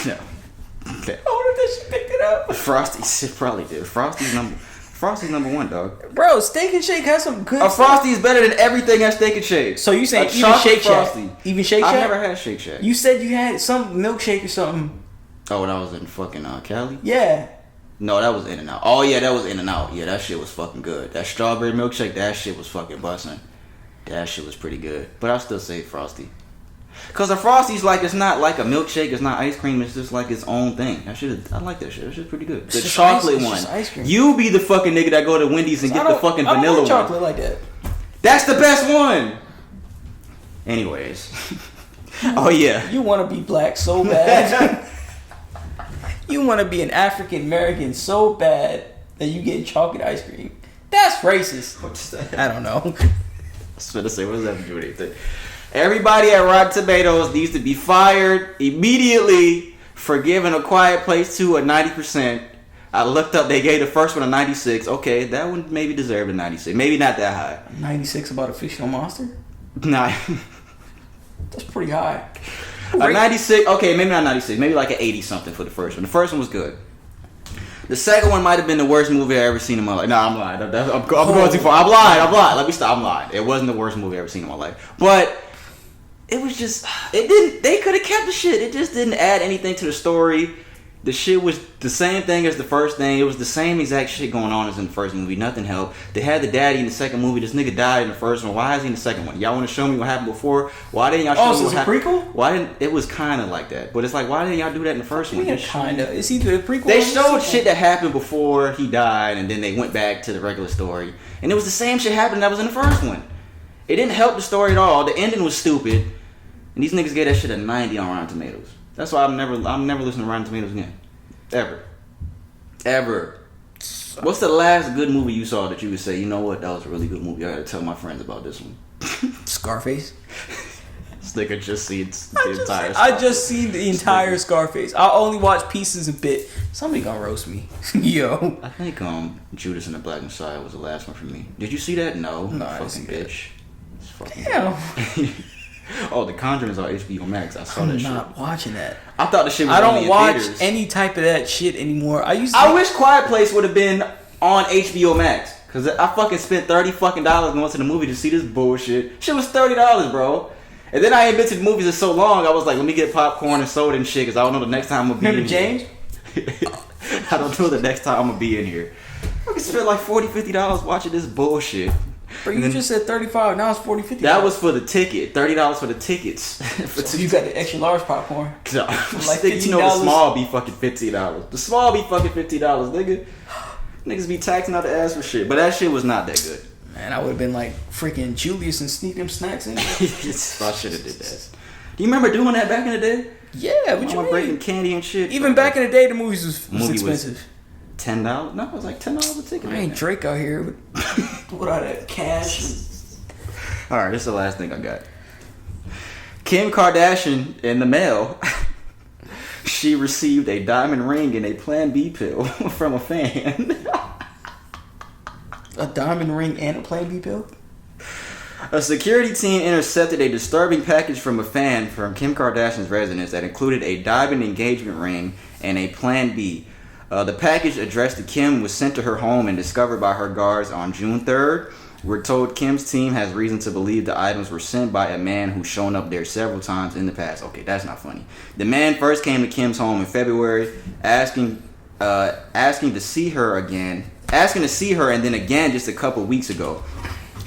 Okay. I wonder if she picked it up. Frosty shit probably did. Frosty's number 1, dog. Bro, Steak and Shake has some good A Frosty is better than everything at Steak and Shake. So you saying a even Shake Frosty. Shack? Even Shake Shack? I've never had Shake Shack. You said you had some milkshake or something. Oh, when I was in fucking Cali? Yeah. No, that was In-N-Out. Oh, yeah, that was In-N-Out. Yeah, that shit was fucking good. That strawberry milkshake, that shit was fucking bussin'. That shit was pretty good. But I still say Frosty. Because a Frosty's like, it's not like a milkshake, it's not ice cream, it's just like its own thing. I like that shit. That shit's pretty good. The chocolate one. Ice cream. You be the fucking nigga that go to Wendy's and get the fucking vanilla I don't like one. chocolate like that. That's the best one! Anyways. Oh, yeah. You want to be black so bad. You want to be an African American so bad that you get chocolate ice cream. That's racist. What's that? I don't know. I was going to say, what does that have to do with anything? Everybody at Rotten Tomatoes needs to be fired immediately for giving A Quiet Place 2 a 90%. I looked up, they gave the first one a 96. Okay, that one maybe deserved a 96. Maybe not that high. 96 about a fictional monster? Nah. That's pretty high. A 96, okay, maybe not 96. Maybe like an 80 something for the first one. The first one was good. The second one might have been the worst movie I ever seen in my life. Nah, I'm lying. I'm going too far. I'm lying. Let me stop. I'm lying. It wasn't the worst movie I ever seen in my life. But it was just, they could have kept the shit. It just didn't add anything to the story. The shit was the same thing as the first thing. It was the same exact shit going on as in the first movie. Nothing helped. They had the daddy in the second movie. This nigga died in the first one. Why is he in the second one? Y'all want to show me what happened before? Why didn't y'all show me what happened? Oh, so it's a prequel? Why didn't, it was kind of like that. But it's like, why didn't y'all do that in the first one? Kind of. It's either a prequel They or showed shit that happened before he died, and then they went back to the regular story. And it was the same shit happening that was in the first one. It didn't help the story at all. The ending was stupid. And these niggas gave that shit a 90 on Rotten Tomatoes. That's why I'm never listening to Rotten Tomatoes again. Ever. What's the last good movie you saw that you would say, you know what, that was a really good movie. I gotta tell my friends about this one. Scarface. This nigga just seen the entire I just seen the entire Scarface. I only watched pieces a bit. Somebody gonna roast me. Yo. I think Judas and the Black Messiah was the last one for me. Did you see that? No. No, I fucking didn't bitch. It's fucking Damn. Oh, The Conjuring is on HBO Max. I saw that shit. I'm not watching that. I thought the shit was I only don't in watch theaters. any type of that shit anymore. I wish Quiet Place would have been on HBO Max. Cause I fucking spent $30 going to the movie to see this bullshit. Shit was $30, bro. And then I ain't been to the movies in so long. I was like, let me get popcorn and soda and shit. Cause I don't know the next time I'm gonna be in James? here. I don't know the next time I'm gonna be in here. I can spend like $40, $50 watching this bullshit. But you just said 35. Now it's 40, 50. That was for the ticket. $30 for the tickets. So you got the extra large popcorn. No. Like $15. You know the small be fucking $15. The small be fucking $50, nigga. Niggas be taxing out the ass for shit. But that shit was not that good. Man, I would have been like freaking Julius and sneak them snacks in. I should have did that. Do you remember doing that back in the day? Yeah, what you mean? Breaking candy and shit. Even back in the day, the movies was expensive. $10? No, it was like $10 a ticket. I ain't Drake out here with all that cash. Alright, this is the last thing I got. Kim Kardashian in the mail. She received a diamond ring and a Plan B pill from a fan. A diamond ring and a Plan B pill? A security team intercepted a disturbing package from a fan from Kim Kardashian's residence that included a diamond engagement ring and a Plan B. The package addressed to Kim was sent to her home and discovered by her guards on June 3rd. We're told Kim's team has reason to believe the items were sent by a man who's shown up there several times in the past. Okay, that's not funny. The man first came to Kim's home in February, asking to see her, and then again just a couple weeks ago.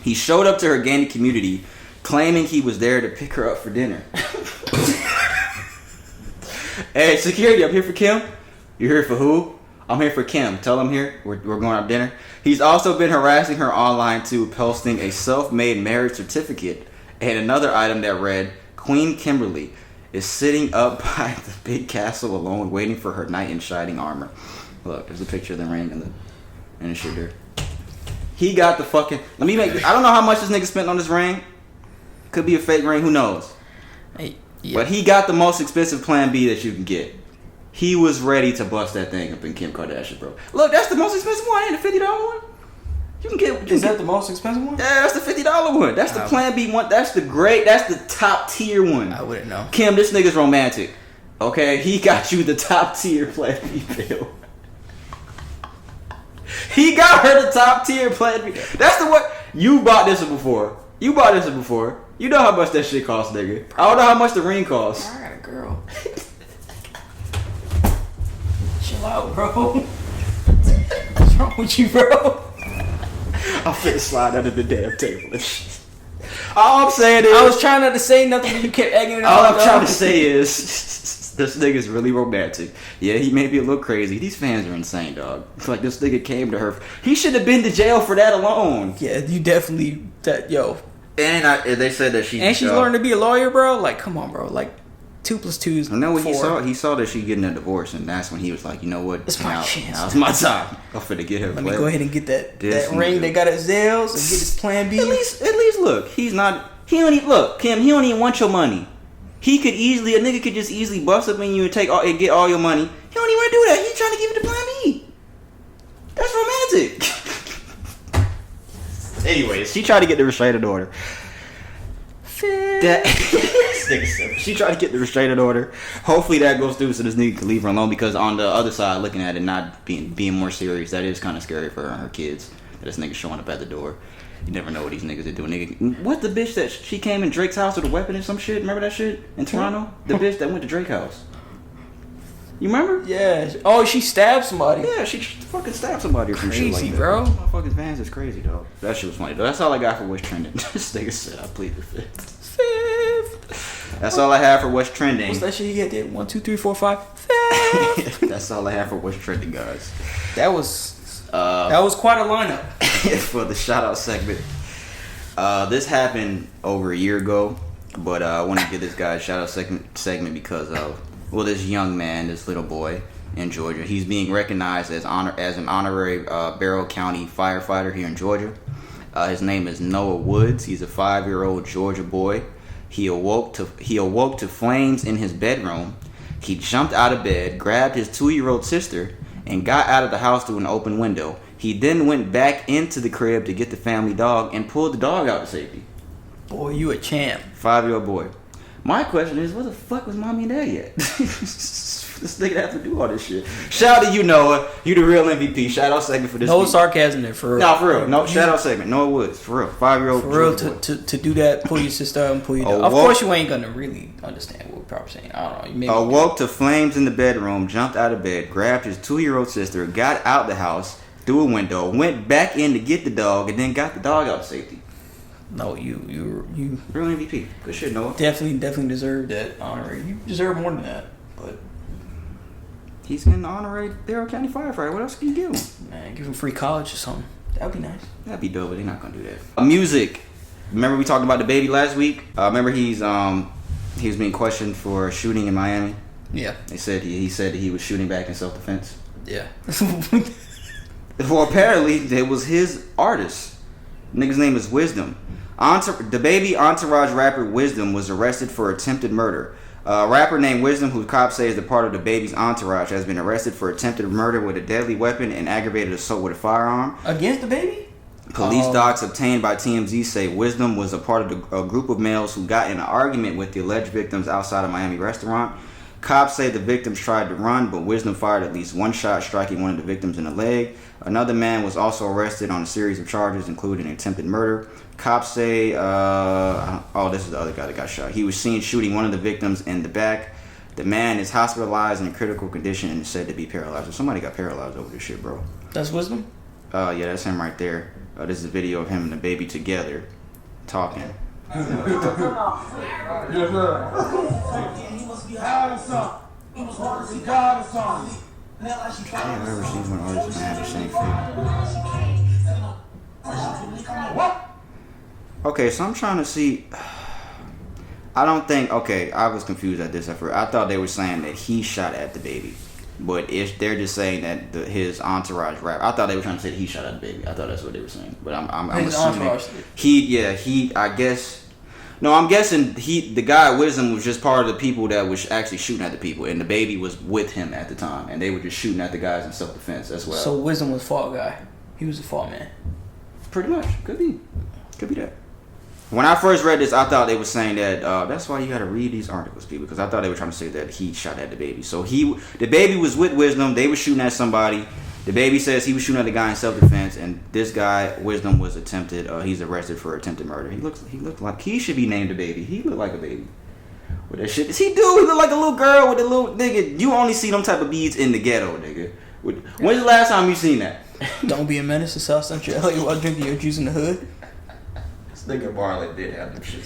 He showed up to her gated community, claiming he was there to pick her up for dinner. Hey, security, I'm here for Kim. You here for who? I'm here for Kim. Tell him here. We're going out to dinner. He's also been harassing her online too, posting a self-made marriage certificate and another item that read, Queen Kimberly is sitting up by the big castle alone waiting for her knight in shining armor. Look, there's a picture of the ring and the shit there. He got the fucking... I don't know how much this nigga spent on this ring. Could be a fake ring, who knows? Hey, yeah. But he got the most expensive plan B that you can get. He was ready to bust that thing up in Kim Kardashian, bro. Look, that's the most expensive one, ain't the $50 one? You can get... Is that the most expensive one? Yeah, that's the $50 one. That's the plan B one. That's the top tier one. I wouldn't know. Kim, this nigga's romantic. Okay? He got you the top tier plan B bill. He got her the top tier plan B. That's the one. You bought this one before. You know how much that shit costs, nigga. I don't know how much the ring costs. I got a girl. Chill out, bro. What's wrong with you, bro? I'm finna slide under the damn table and shit. All I'm saying is... I was trying not to say nothing, but you kept egging it on. All I'm trying to say is... this nigga's really romantic. Yeah, he may be a little crazy. These fans are insane, dog. It's like this nigga came to her... He should have been to jail for that alone. Yeah, you definitely... Yo. And they said that she... And she's learning to be a lawyer, bro? Like, come on, bro. Like, 2 + 2 is 4. I know what he saw that she getting a divorce, and that's when he was like, you know what? It's my chance. Now's my time. I'm finna get her. Let me go ahead and get that ring they got at Zales and get his plan B. At least look. He's not... He don't even... Look, Kim, he don't even want your money. He could easily... A nigga could just easily bust up in you and get all your money. He don't even want to do that. He's trying to give it to plan B. That's romantic. Anyways, she tried to get the restraining order. She tried to get the restraining order. Hopefully that goes through so this nigga can leave her alone, because on the other side, looking at it not being more serious, that is kind of scary for her and her kids. That this nigga showing up at the door. You never know what these niggas are doing. Nigga, what the bitch that she came in Drake's house with a weapon and some shit? Remember that shit in Toronto? The bitch that went to Drake's house. You remember? Yeah. Oh, she stabbed somebody. Yeah, she fucking stabbed somebody or some shit like that. Bro. Motherfucking Vans is crazy, though. That shit was funny, though. That's all I got for what's trending. This nigga said I plead the fifth. That's all I have for what's trending. What's that shit he did? 1, 2, 3, 4, 5. Fifth. That's all I have for what's trending, guys. That was quite a lineup for the Shoutout segment. This happened over a year ago, but I want to give this guy a Shoutout segment because of this young man, this little boy in Georgia. He's being recognized as an honorary Barrow County firefighter here in Georgia. His name is Noah Woods. He's a 5-year-old Georgia boy. He awoke to flames in his bedroom. He jumped out of bed, grabbed his 2-year-old sister, and got out of the house through an open window. He then went back into the crib to get the family dog and pulled the dog out to safety. Boy, you a champ. 5-year-old boy. My question is, where the fuck was mommy and dad yet? This nigga have to do all this shit. Shout out to you, Noah. You the real MVP. Shout out segment for this. No week. sarcasm there, for real. No, for real. No shout out segment. Noah Woods, for real. 5-year-old. For real, to do that, pull your sister out and pull your dog. Of course, you ain't gonna really understand what we're probably saying. I don't know. You maybe awoke to flames in the bedroom, jumped out of bed, grabbed his 2-year-old sister, got out the house through a window, went back in to get the dog, and then got the dog out to safety. No, you real MVP. Good shit, Noah. Definitely deserve that honor. You deserve more than that. But he's getting the honorary Barrow County firefighter. What else can you give him? Man, give him free college or something. That'd be nice. That'd be dope, but they're not gonna do that. Music. Remember we talked about the baby last week? Remember he was being questioned for shooting in Miami. Yeah. They said he said that he was shooting back in self-defense. Yeah. Well, apparently it was his artist. Nigga's name is Wisdom. The baby entourage rapper Wisdom was arrested for attempted murder. A rapper named Wisdom, who cops say is a part of the baby's entourage, has been arrested for attempted murder with a deadly weapon and aggravated assault with a firearm. Against the baby? Police docs obtained by TMZ say Wisdom was a part of a group of males who got in an argument with the alleged victims outside a Miami restaurant. Cops say the victims tried to run, but Wisdom fired at least one shot, striking one of the victims in the leg. Another man was also arrested on a series of charges, including attempted murder. Cops say, this is the other guy that got shot. He was seen shooting one of the victims in the back. The man is hospitalized in critical condition and is said to be paralyzed. So somebody got paralyzed over this shit, bro. That's Wisdom? Yeah, that's him right there. This is a video of him and the baby together talking. Yes, sir. He must be high or something. He was hard to see God or something. I've ever seen one artist gonna have the same fate. Okay, so I'm trying to see. I don't think. Okay, I was confused at this effort. I thought they were saying that he shot at the baby, but if they're just saying that his entourage rap, I thought they were trying to say that he shot at the baby. I thought that's what they were saying. But I'm assuming I guess. No, I'm guessing the guy Wisdom was just part of the people that was actually shooting at the people, and the baby was with him at the time, and they were just shooting at the guys in self-defense as well. So Wisdom was fall guy. He was the fall man. Pretty much. Could be that. When I first read this, I thought they were saying that that's why you got to read these articles, people, because I thought they were trying to say that he shot at the baby. So the baby was with Wisdom. They were shooting at somebody. The baby says he was shooting at the guy in self-defense, and this guy, Wisdom, was attempted. He's arrested for attempted murder. He looked like he should be named a baby. He looked like a baby. What that shit does he do? He look like a little girl with a little nigga. You only see them type of beads in the ghetto, nigga. When's the last time you seen that? Don't be a menace to South Central LA while drinking your juice in the hood. This nigga Marlon did have them shits.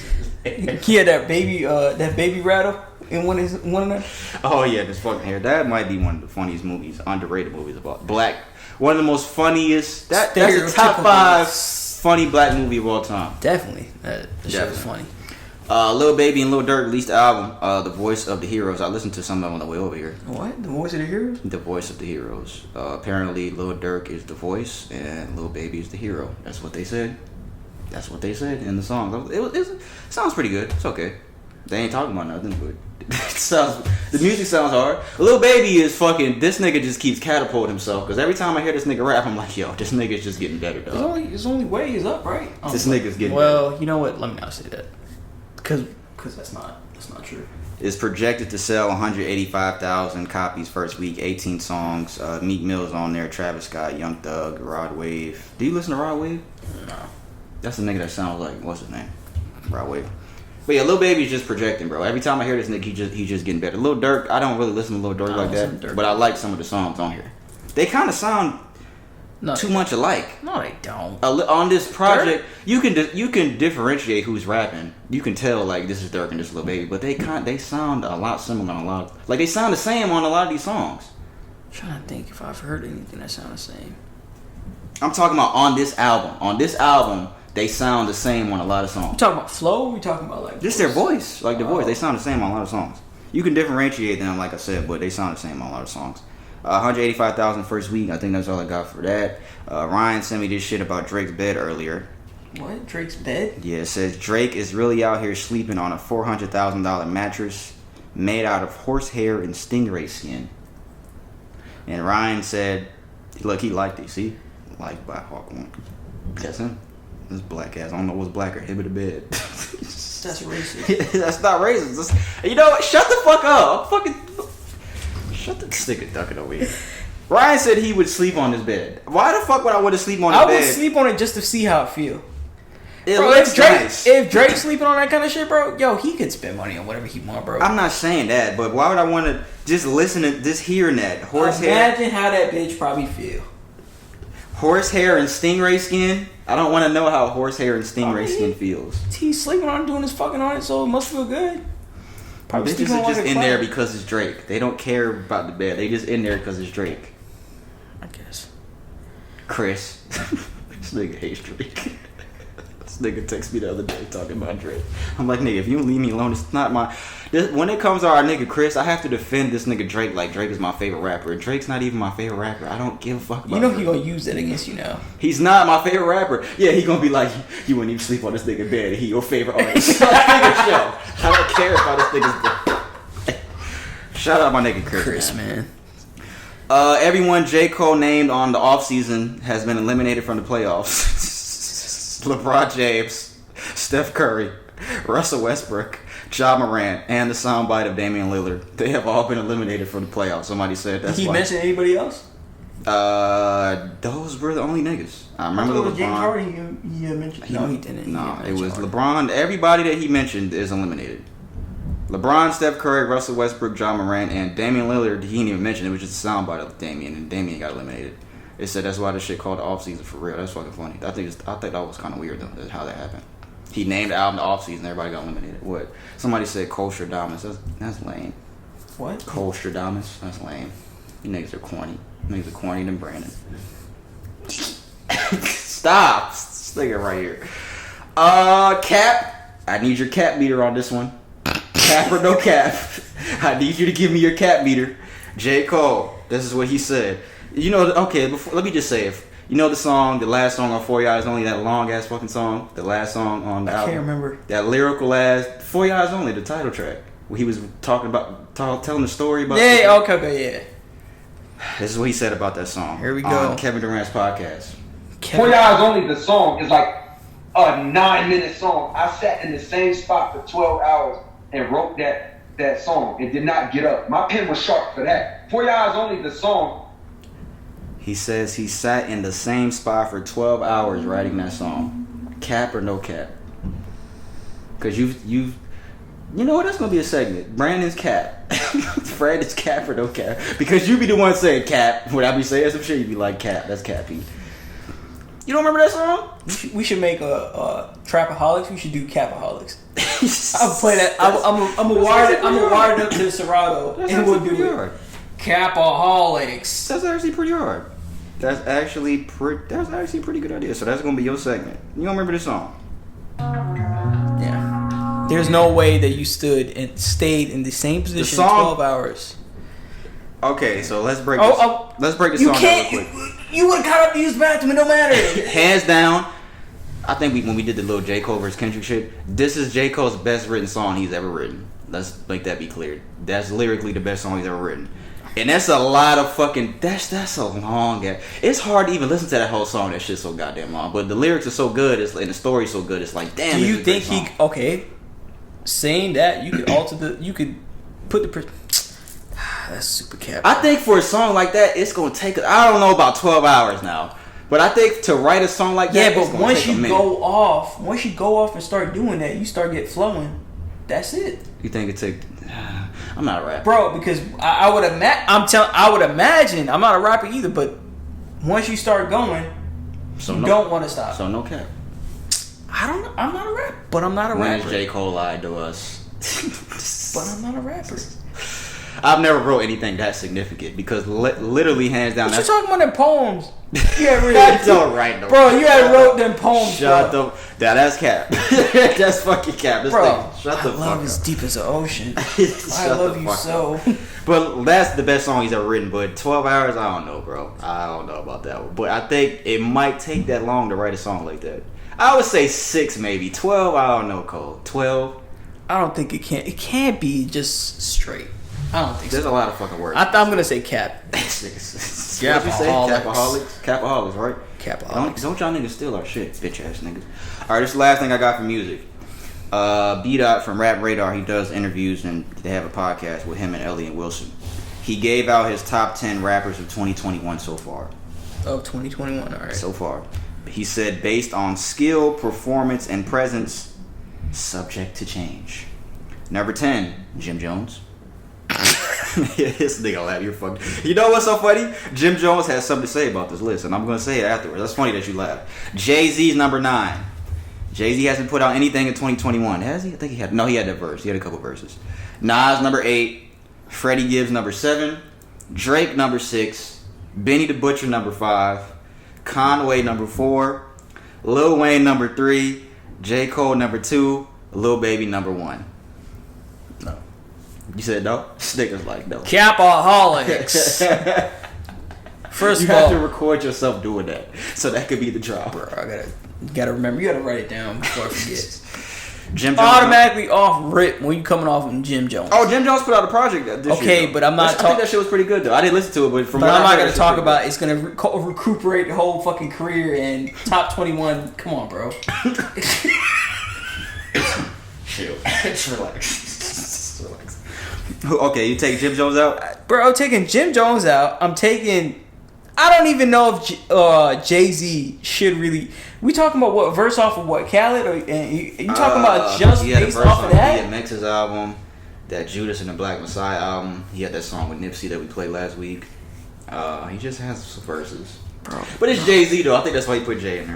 He had that baby rattle in one of them. Oh yeah, this fucking hair. That might be one of the funniest movies, underrated movies about black. One of the most funniest. That's a top 5 funny black movie of all time. Definitely, that shit was funny. Lil Baby and Lil Durk released the album, The Voice of the Heroes. I listened to some of them on the way over here. What? The Voice of the Heroes? The Voice of the Heroes. Apparently, Lil Durk is the voice and Lil Baby is the hero. That's what they said. That's what they said in the song. It sounds pretty good. It's okay. They ain't talking about nothing, but the music sounds hard. Lil Baby is fucking. This nigga just keeps catapulting himself because every time I hear this nigga rap, I'm like, yo, this nigga's just getting better, dog. His only way is up, right? This nigga's getting better. Well, you know what? Let me not say that. Because that's not true. It's projected to sell 185,000 copies first week, 18 songs. Meek Mill's on there, Travis Scott, Young Thug, Rod Wave. Do you listen to Rod Wave? No. That's the nigga that sounds like, what's his name? Rod Wave. But yeah, Lil Baby's just projecting, bro. Every time I hear this nigga, he just getting better. Lil Durk, I don't really listen to Lil Durk like that, but I like some of the songs on here. They kind of sound too much alike. No, they don't. On this project, you can differentiate who's rapping. You can tell like this is Durk and this is Lil Baby, but they sound a lot similar on a lot of, like they sound the same on a lot of these songs. I'm trying to think if I've heard anything that sound the same. I'm talking about on this album. On this album, they sound the same on a lot of songs. You talking about flow? Or we talking about like just their voice, like the voice. They sound the same on a lot of songs. You can differentiate them, like I said, but they sound the same on a lot of songs. 185,000 first week. I think that's all I got for that. Ryan sent me this shit about Drake's bed earlier. What? Drake's bed? Yeah, it says Drake is really out here sleeping on a $400,000 mattress made out of horsehair and stingray skin. And Ryan said, look, he liked it. See? Like by Hawk. That's him. This black ass. I don't know what's blacker, him or the bed. That's racist. That's not racist. You know what? Shut the fuck up. Shut the stick ducking over here. Ryan said he would sleep on his bed. Why the fuck would I want to sleep on his bed? I would sleep on it just to see how it feel. Bro, if Drake's sleeping on that kind of shit, bro, yo, he could spend money on whatever he want, bro. I'm not saying that, but why would I want to just listen to just hearing that horsehair? Imagine how that bitch probably feel. Horsehair and stingray skin. I don't want to know how horsehair and stingray skin feels. He's sleeping on it, doing his fucking on it, so it must feel good. Probably bitches are just in there because it's Drake. They don't care about the bed. They just in there because it's Drake. I guess. Chris. This nigga hates Drake. This nigga texted me the other day talking about Drake. I'm like, nigga, if you don't leave me alone, it's not my... when it comes to our nigga Chris, I have to defend this nigga Drake like Drake is my favorite rapper. And Drake's not even my favorite rapper. I don't give a fuck about Drake. He gonna use that against you now. He's not my favorite rapper. Yeah, he gonna be like, you wouldn't even sleep on this nigga bed. He your favorite artist. Nigga, show. I don't care about this nigga's bed. Shout out my nigga Chris, man. Everyone J. Cole named on the offseason has been eliminated from the playoffs. LeBron James, Steph Curry, Russell Westbrook, Ja Morant, and the soundbite of Damian Lillard. They have all been eliminated from the playoffs. Somebody said that's Did he mention anybody else? Those were the only niggas. I remember LeBron. James Harden he mentioned. No, he didn't. No, it was LeBron. Everybody that he mentioned is eliminated. LeBron, Steph Curry, Russell Westbrook, Ja Morant, and Damian Lillard. He didn't even mention it. It was just a soundbite of Damian, and Damian got eliminated. It said that's why this shit called the offseason for real. That's fucking funny. I think that was kind of weird though. How that happened. He named the album the offseason. Everybody got eliminated. What? Somebody said Culture Dominance. That's lame. What? Culture Dominance. That's lame. You niggas are corny. Niggas are corny than Brandon. Stop. This nigga right here. Cap. I need your cap meter on this one. Cap or no cap. I need you to give me your cap meter. J. Cole. This is what he said. You know, okay, let me just say it. You know the song, the last song on 4 Eyes Only, that long ass fucking song? The last song on the album? I can't remember. That lyrical ass, 4 Eyes Only, the title track. Where he was talking about, telling the story about... Yeah, okay, yeah. This is what he said about that song. Here we go. On Kevin Durant's podcast. 4 Eyes Only, the song, is like a 9-minute song. I sat in the same spot for 12 hours and wrote that song and did not get up. My pen was sharp for that. 4 Eyes Only, the song. He says he sat in the same spot for 12 hours writing that song. Cap or no cap? Because you know what? That's going to be a segment. Brandon's cap. Fred is cap or no cap? Because you be the one saying cap. When I be saying some shit, you be like cap. That's cappy. You don't remember that song? We should make a Trapaholics. We should do Capaholics. I'll play that. I'm a wired up to the Serato, and we'll do it. Capaholics. That's actually pretty hard. That's actually a pretty good idea. So that's gonna be your segment. You don't remember this song? Yeah. There's no way that you stood and stayed in the same position for 12 hours. Okay, so let's break this song down real quick. You would have got up to use the bathroom, it don't matter. Hands down, I think when we did the little J. Cole versus Kendrick shit, this is J. Cole's best written song he's ever written. Let's make that be clear. That's lyrically the best song he's ever written. And that's a lot of fucking... That's a long... It's hard to even listen to that whole song. That shit's so goddamn long. But the lyrics are so good, and the story's so good, it's like, damn. Do you think he... Okay. Saying that, you could alter the... You could put the... That's super cap. I think for a song like that, it's going to take... I don't know about 12 hours now. But I think to write a song like that... Yeah, but once you go off and start doing that, you start get flowing. That's it. You think it take... I'm not a rapper, bro. Because I would imagine I'm not a rapper either. But once you start going, you don't want to stop. So no cap. I don't know. I'm not a rapper, but I'm not a when rapper. When J. Cole lied to us? But I'm not a rapper. I've never wrote anything that significant because literally hands down. What you talking about them poems? Yeah, really. That's all right, though. Bro, you had wrote them poems. Shut the. That's cap. That's fucking cap. This bro, thing, shut the fuck up. Love is deep as the ocean. I love you so. But that's the best song he's ever written. But 12 hours, I don't know, bro. I don't know about that one. But I think it might take that long to write a song like that. I would say 6, maybe 12. I don't know, Cole. 12. I don't think it can. It can't be just straight. I don't think There's so. a lot of fucking words. I'm gonna say cap. What you say? Capaholics, right? Capaholics. Don't y'all niggas steal our shit, bitch ass niggas. Alright, this is the last thing I got for music. B-Dot from Rap Radar, he does interviews and they have a podcast with him and Elliot Wilson. He gave out his top 10 rappers of 2021 so far. Of 2021, alright. So far. He said based on skill, performance, and presence, subject to change. Number 10, Jim Jones. This nigga laugh, you're fucked. You know what's so funny? Jim Jones has something to say about this list, and I'm gonna say it afterwards. That's funny that you laugh. Jay-Z's number 9. Jay-Z hasn't put out anything in 2021, has he? I think he had. No, he had that verse. He had a couple verses. Nas number 8. Freddie Gibbs number 7. Drake number 6. Benny the Butcher number 5. Conway number 4. Lil Wayne number 3. J. Cole number 2. Lil Baby number 1. No. You said no? Snickers like no. Capaholics. First you of all, have to record yourself doing that, so that could be the drop. Bro, you gotta remember. You gotta write it down before I forget. Jim Jones automatically off rip when you coming off from Jim Jones. Oh, Jim Jones put out a project this year. Okay, but I'm not. I think that shit was pretty good though. I didn't listen to it, but from I'm not gonna talk about. It's gonna recuperate the whole fucking career and top 21. Come on, bro. Chill. Just relax. Okay, you take Jim Jones out? Bro, I'm taking Jim Jones out. I'm taking... I don't even know if Jay-Z should really... We talking about what? Verse off of what? Khaled? Or you talking about just based off of that? He had Mex's album, that Judas and the Black Messiah album. He had that song with Nipsey that we played last week. He just has some verses. Bro. But it's Jay-Z though. I think that's why he put Jay in there.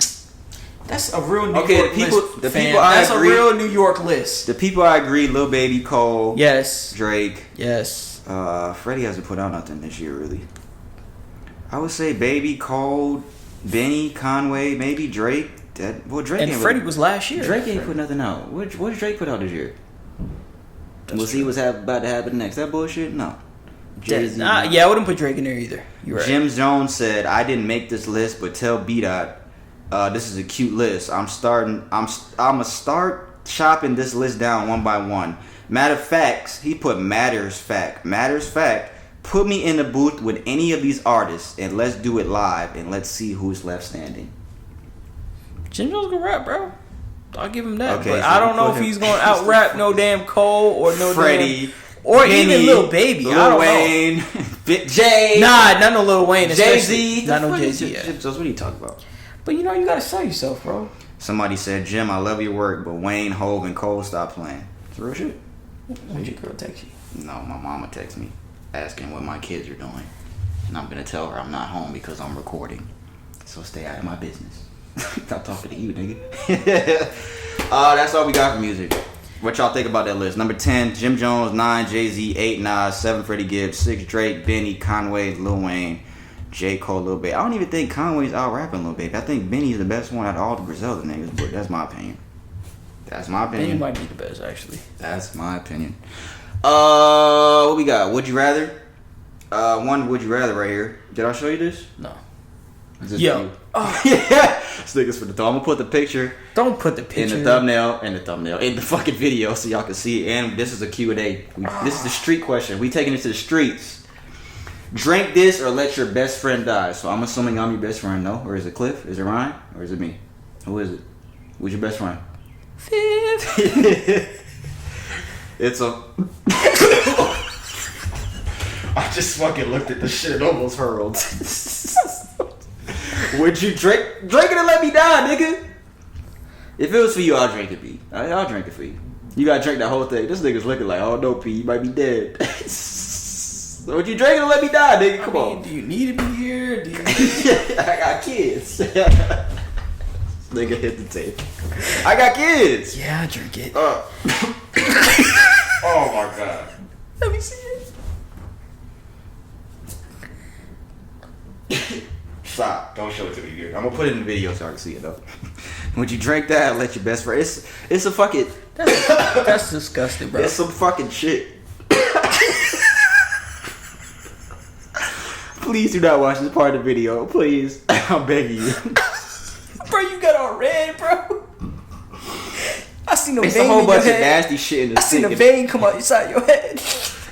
That's a real New York list. That's a real New York list. The people I agree, Lil Baby, Cole. Yes. Drake. Yes. Freddie hasn't put out nothing this year, really. I would say Baby, Cold, Benny, Conway, maybe Drake. Drake And Freddie was last year. Drake ain't put nothing out. What did Drake put out this year? We'll see what's about to happen next. That bullshit? No. Jay-Z, I wouldn't put Drake in there either. You're right. Jim Jones said, I didn't make this list, but tell B-Dot, this is a cute list. I'm gonna start chopping this list down one by one. Matter of fact, he put matters fact. Put me in the booth with any of these artists and let's do it live and let's see who's left standing. Jim Jones can rap, bro. I'll give him that. Okay, but so I don't know if he's gonna out rap no damn Cole or no Freddie, damn, or Benny, even Lil Baby. I don't Wayne, know. Jay. Nah, not no Lil Wayne. Jay-Z. Not no Jay-Z. Jim Jones, what are you talking about? But you gotta sell yourself, bro. Somebody said, Jim, I love your work, but Wayne, Hov, and Cole stop playing. It's real shit. When'd your girl text you? No, my mama texted me asking what my kids are doing. And I'm going to tell her I'm not home because I'm recording. So stay out of my business. I'm talking to you, nigga. That's all we got for music. What y'all think about that list? Number 10, Jim Jones. 9, Jay-Z. 8, Nas. 7, Freddie Gibbs. 6, Drake, Benny, Conway, Lil Wayne, J. Cole, Lil Baby. I don't even think Conway's out rapping Lil Baby. I think Benny is the best one out of all the Griselda niggas, but that's my opinion. That's my opinion. Benny might be the best, actually. That's my opinion. What we got? Would you rather? One would you rather right here. Did I show you this? No. Yo. Oh. Yeah. This nigga's for the thumb. I'm gonna put the picture. Don't put the picture in the thumbnail. In the fucking video so y'all can see. And this is a Q&A. This is the street question. We taking it to the streets. Drink this or let your best friend die. So I'm assuming I'm your best friend, no? Or is it Cliff? Is it Ryan? Or is it me? Who is it? Who's your best friend? It's a... I just fucking looked at the shit and almost hurled. Would you drink it and let me die, nigga? If it was for you, I'll drink it, B. I'll drink it for you. You gotta drink that whole thing. This nigga's looking like, oh no, P, you might be dead. Would you drink it and let me die, nigga? Come on. Do you need to be here? I got kids. Nigga hit the tape. I got kids. Yeah, I drink it. Oh my god. Let me see it. Stop. Don't show it to me here. I'm gonna put it in the video so I can see it though. Would you drink that and let your best friend? It's a fucking... That's disgusting, bro. It's some fucking shit. Please do not watch this part of the video. Please. I'm begging you. Bro, you got all red, bro. I seen It's a whole bunch of nasty shit in the sink. I seen a vein come out inside your head.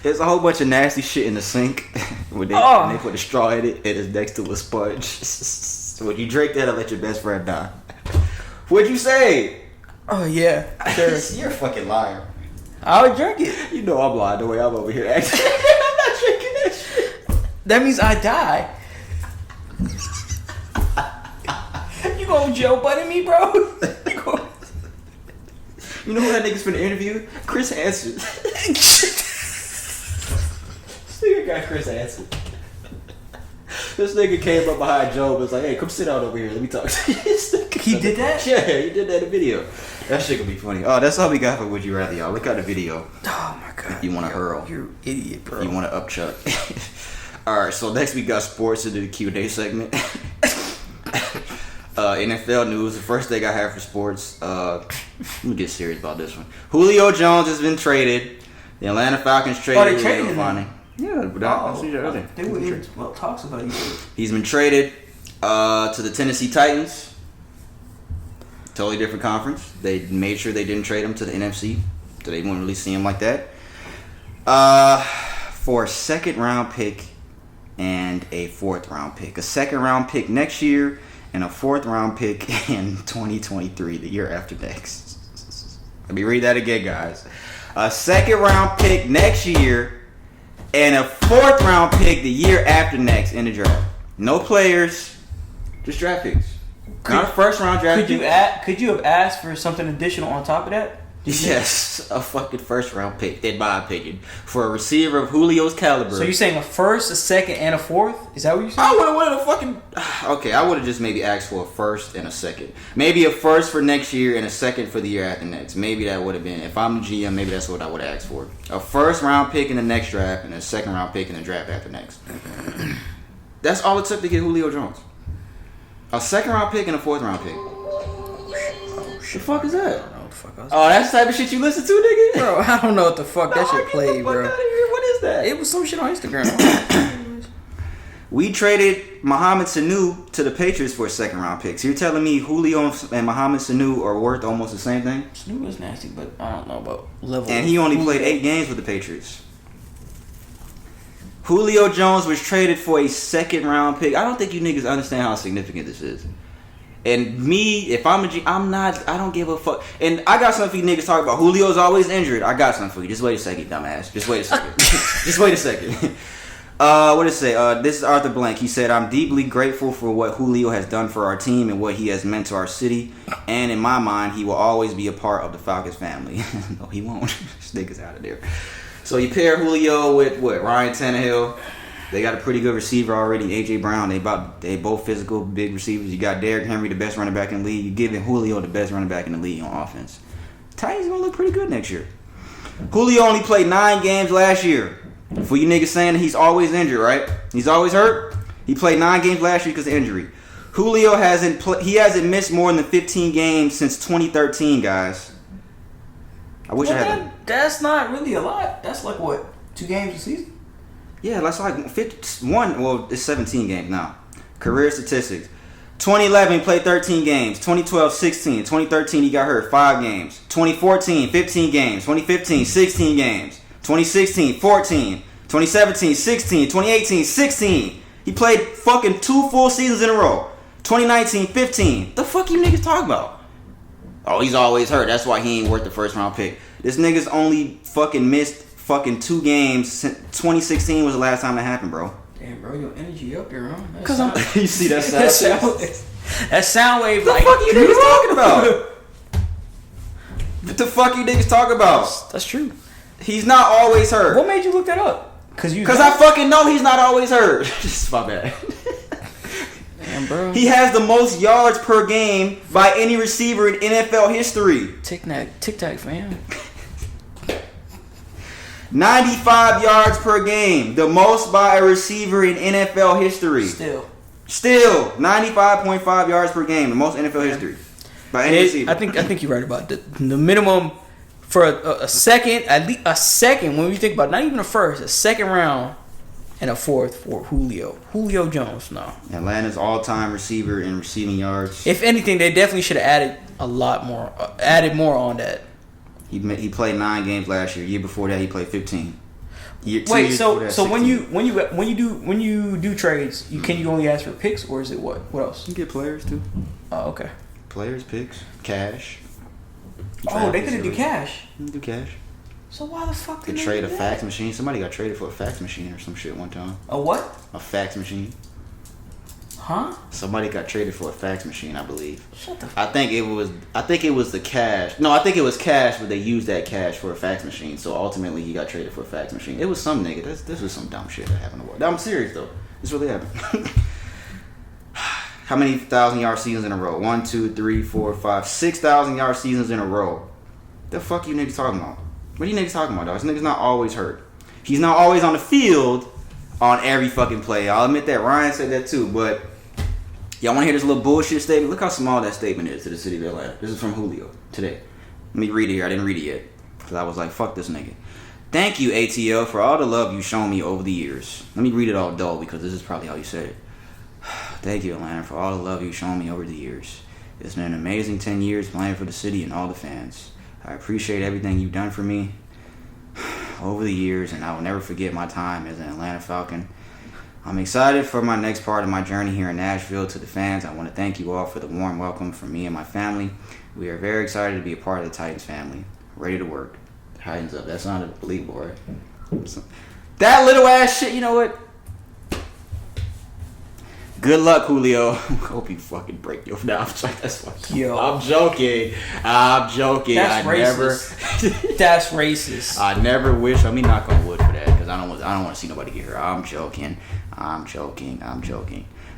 There's a whole bunch of nasty shit in the sink when they put a straw in it and it's next to a sponge. So when you drink that, I'll let your best friend die. What'd you say? Oh, yeah. Sure. You're a fucking liar. I would drink it. You know I'm lying the way I'm over here acting. I'm not drinking that shit. That means I die. You gonna Joe Budden me, bro? You know who that nigga's finna interview? Chris Hansen. This nigga got Chris Hansen. This nigga came up behind Joe and was like, hey, come sit down over here. Let me talk to you. He did that? Yeah, he did that in the video. That shit gonna be funny. Oh, that's all we got for Would You Rather, y'all. Look at the video. Oh, my God. If you want to hurl. You're an idiot, bro. If you want to upchuck. Alright, so next we got sports into the Q&A segment. NFL news. The first thing I have for sports. Let me get serious about this one. Julio Jones has been traded. The Atlanta Falcons traded. They traded him? Yeah, but I'll see you earlier. They were in talks about you. He's been traded to the Tennessee Titans. Totally different conference. They made sure they didn't trade him to the NFC, so they wouldn't really see him like that. For a second round pick and a fourth round pick. A second round pick next year and a fourth round pick in 2023, the year after next. Let me read that again, guys. A second round pick next year and a fourth round pick the year after next in the draft. No players, just draft picks. Not a first round draft pick. Could you have asked for something additional on top of that? Yes, a fucking first round pick, in my opinion, for a receiver of Julio's caliber. So you're saying a first, a second, and a fourth? Is that what you're saying? I would have wanted a fucking. Okay, I would have just maybe asked for a first and a second. Maybe a first for next year and a second for the year after next. Maybe that would have been, if I'm the GM, maybe that's what I would have asked for. A first round pick in the next draft and a second round pick in the draft after next. That's all it took to get Julio Jones. A second round pick and a fourth round pick. The fuck is that? Oh, that's the type of shit you listen to, nigga? Bro, I don't know what the fuck that shit played, bro. What is that? It was some shit on Instagram. We traded Mohamed Sanu to the Patriots for a second round pick. So you're telling me Julio and Mohamed Sanu are worth almost the same thing? Sanu was nasty, but I don't know about level. And he only played 8 games with the Patriots. Julio Jones was traded for a second round pick. I don't think you niggas understand how significant this is. And me, if I'm a G, I don't give a fuck. And I got something for you niggas talking about. Julio's always injured. I got something for you. Just wait a second, dumbass. Just wait a second. Just wait a second. What did it say? This is Arthur Blank. He said, I'm deeply grateful for what Julio has done for our team and what he has meant to our city. And in my mind, he will always be a part of the Falcons family. No, he won't. This nigga's out of there. So you pair Julio with what? Ryan Tannehill. They got a pretty good receiver already, AJ Brown. They both physical, big receivers. You got Derrick Henry, the best running back in the league. You giving Julio the best running back in the league on offense. Titans gonna look pretty good next year. Julio only played 9 games last year. For you niggas saying that he's always injured, right? He's always hurt. He played 9 games last year because of injury. Julio hasn't missed more than 15 games since 2013, guys. I wish I had. That's not really a lot. That's like what, 2 games a season? Yeah, that's like 51. Well, it's 17 games now. Career statistics. 2011, he played 13 games. 2012, 16. 2013, he got hurt. 5 games. 2014, 15 games. 2015, 16 games. 2016, 14. 2017, 16. 2018, 16. He played fucking 2 full seasons in a row. 2019, 15. The fuck you niggas talking about? Oh, he's always hurt. That's why he ain't worth the first round pick. This nigga's only fucking missed fucking 2 games. 2016 was the last time that happened, bro. Damn, bro, your energy up here, huh? Cause you see that sound? That sound wave. What the fuck you niggas talking about? What the fuck you niggas talking about? That's true. He's not always hurt. What made you look that up? Cause I fucking know he's not always hurt. Just my bad. Damn, bro. He has the most yards per game by any receiver in NFL history. Tic-tac, fam. 95 yards per game, the most by a receiver in NFL history. Still 95.5 yards per game, the most in NFL history by any receiver. I think you're right about the minimum for a second, at least a second. When you think about not even a first, a second round, and a fourth for Julio Jones. No, Atlanta's all-time receiver in receiving yards. If anything, they definitely should have added a lot more, added more on that. He played 9 games last year. Year before that, he played 15. Wait, so when you do trades, can you only ask for picks, or is it what? What else? You get players too. Oh, okay. Players, picks, cash. Oh, they could do cash. Do cash. So why the fuck did they trade a fax machine? Somebody got traded for a fax machine or some shit one time. A what? A fax machine. Huh? Somebody got traded for a fax machine, I believe. Shut the fuck. I think it was the cash. No, I think it was cash, but they used that cash for a fax machine. So ultimately, he got traded for a fax machine. It was some nigga. This was some dumb shit that happened in the world. I'm serious though. This really happened. How many 1,000-yard seasons in a row? 1, 2, 3, 4, 5, 6,000-yard seasons in a row. The fuck you niggas talking about? What are you niggas talking about, dog? This nigga's not always hurt. He's not always on the field on every fucking play. I'll admit that. Ryan said that too, but y'all want to hear this little bullshit statement? Look how small that statement is to the city of Atlanta. This is from Julio today. Let me read it here. I didn't read it yet because I was like, fuck this nigga. Thank you, ATL, for all the love you've shown me over the years. Let me read it all dull because this is probably how you said it. Thank you, Atlanta, for all the love you've shown me over the years. It's been an amazing 10 years playing for the city and all the fans. I appreciate everything you've done for me over the years, and I will never forget my time as an Atlanta Falcon. I'm excited for my next part of my journey here in Nashville. To the fans, I want to thank you all for the warm welcome from me and my family. We are very excited to be a part of the Titans family. Ready to work. Titans up. That sounded believable, right? That little ass shit, you know what? Good luck, Julio. Hope you fucking break your mouth. That's fucking. Yo. I'm joking. That's I racist. That's racist. I never wish. Let me knock on wood for that because I don't want to see nobody get hurt. I'm joking.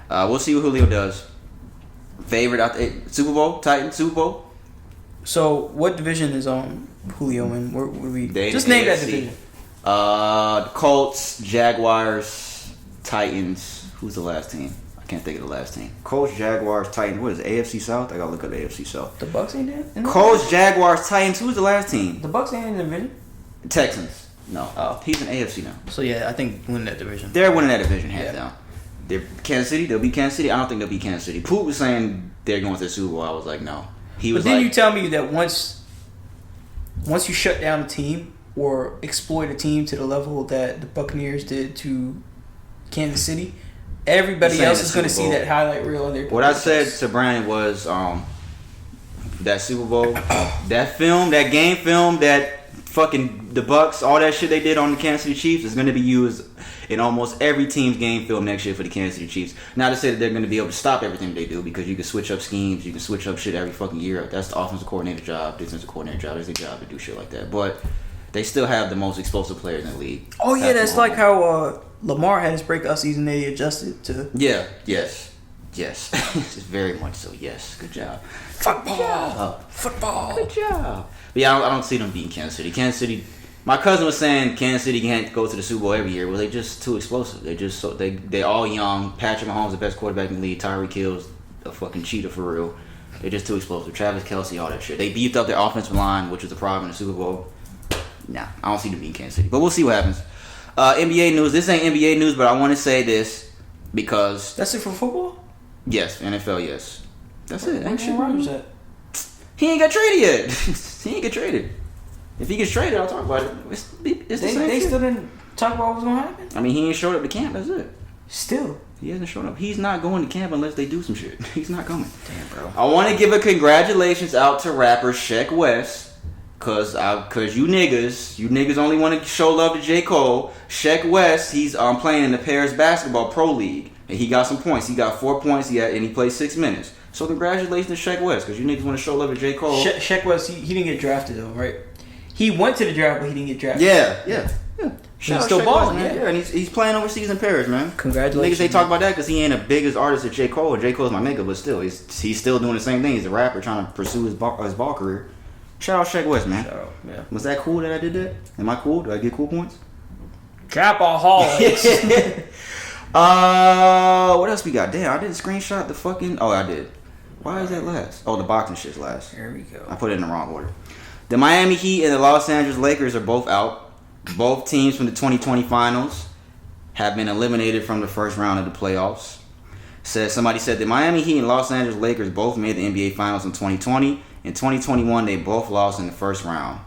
We'll see what Julio does. Favorite out the Super Bowl? Titans Super Bowl? So, what division is Julio in? Where we just AFC. name that division. The Colts, Jaguars, Titans. Who's the last team? I can't think of the last team. Colts, Jaguars, Titans. What is it? AFC South? I gotta look up the AFC South. The Bucks ain't in. Colts, Jaguars, Titans. Who's the last team? The Bucks ain't in the division. Texans. No. Oh. He's in AFC now. So yeah, I think winning that division. They're winning that division hands Yeah. down. They're Kansas City. They'll beat Kansas City. I don't think they'll beat Kansas City. Poop was saying they're going to the Super Bowl. I was like, no. He was But then like, you tell me that once you shut down a team or exploit a team to the level that the Buccaneers did to Kansas City, everybody Saying else the is going to Super see Bowl. that highlight reel on their. what I said to Brandon was that Super Bowl, that game film, that fucking the Bucks, all that shit they did on the Kansas City Chiefs is going to be used in almost every team's game film next year for the Kansas City Chiefs. Not to say that they're going to be able to stop everything they do because you can switch up schemes, you can switch up shit every fucking year. That's the offensive coordinator's job, defensive coordinator's job. It's their job to do shit like that. But they still have the most explosive players in the league. Oh yeah, Patrick that's Mahomes. like how Lamar had his breakout season. They adjusted to Yeah, yes. Very much so, yes. Good job. football. Good job. But yeah, I don't see them beating Kansas City. Kansas City. My cousin was saying Kansas City can't go to the Super Bowl every year. Well, they're just too explosive. They're just so they all young. Patrick Mahomes, the best quarterback in the league. Tyreek Hill's a fucking cheater for real. They're just too explosive. Travis Kelce, all that shit. They beefed up their offensive line, which was a problem in the Super Bowl. Nah, I don't see them beating Kansas City. But we'll see what happens. NBA news. This ain't NBA news, but I want to say this because That's it for football. yes, NFL, yes. That's it. Where Ain't shit Aaron wrong Rodgers with at? it. He ain't got traded yet. He ain't get traded. If he gets traded, I'll talk about it. It's the same They shit. still didn't talk about what's gonna happen. I mean, he ain't showed up to camp. That's it. Still, He hasn't shown up. He's not going to camp unless they do some shit. He's not coming. damn, bro. I want to give a congratulations out to rapper Sheck West. Cause you niggas only want to show love to J. Cole. Sheck West, he's playing in the Paris Basketball Pro League. And he got some points. He got 4 points, and he played 6 minutes. So congratulations to Sheck West, because you niggas want to show love to J. Cole. Shaq West, he didn't get drafted though, right? He went to the draft, but he didn't get drafted. Yeah. Shout out still Sheck balling, West, man. yeah. Yeah, and he's playing overseas in Paris, man. Congratulations. Niggas, they talk about that because he ain't as big as artist as J. Cole. J. Cole's my nigga, but still, he's still doing the same thing. He's a rapper trying to pursue his ball career. Shout out Sheck West, man. Shout out, yeah. Was that cool that I did that? Am I cool? Do I get cool points? Trapaholics. What else we got? Damn, I didn't screenshot the fucking. Oh, I did. Why is that last? Oh, the boxing shit's last. Here we go. I put it in the wrong order. The Miami Heat and the Los Angeles Lakers are both out. Both teams from the 2020 finals have been eliminated from the first round of the playoffs. Somebody said the Miami Heat and Los Angeles Lakers both made the NBA Finals in 2020. In 2021, they both lost in the first round.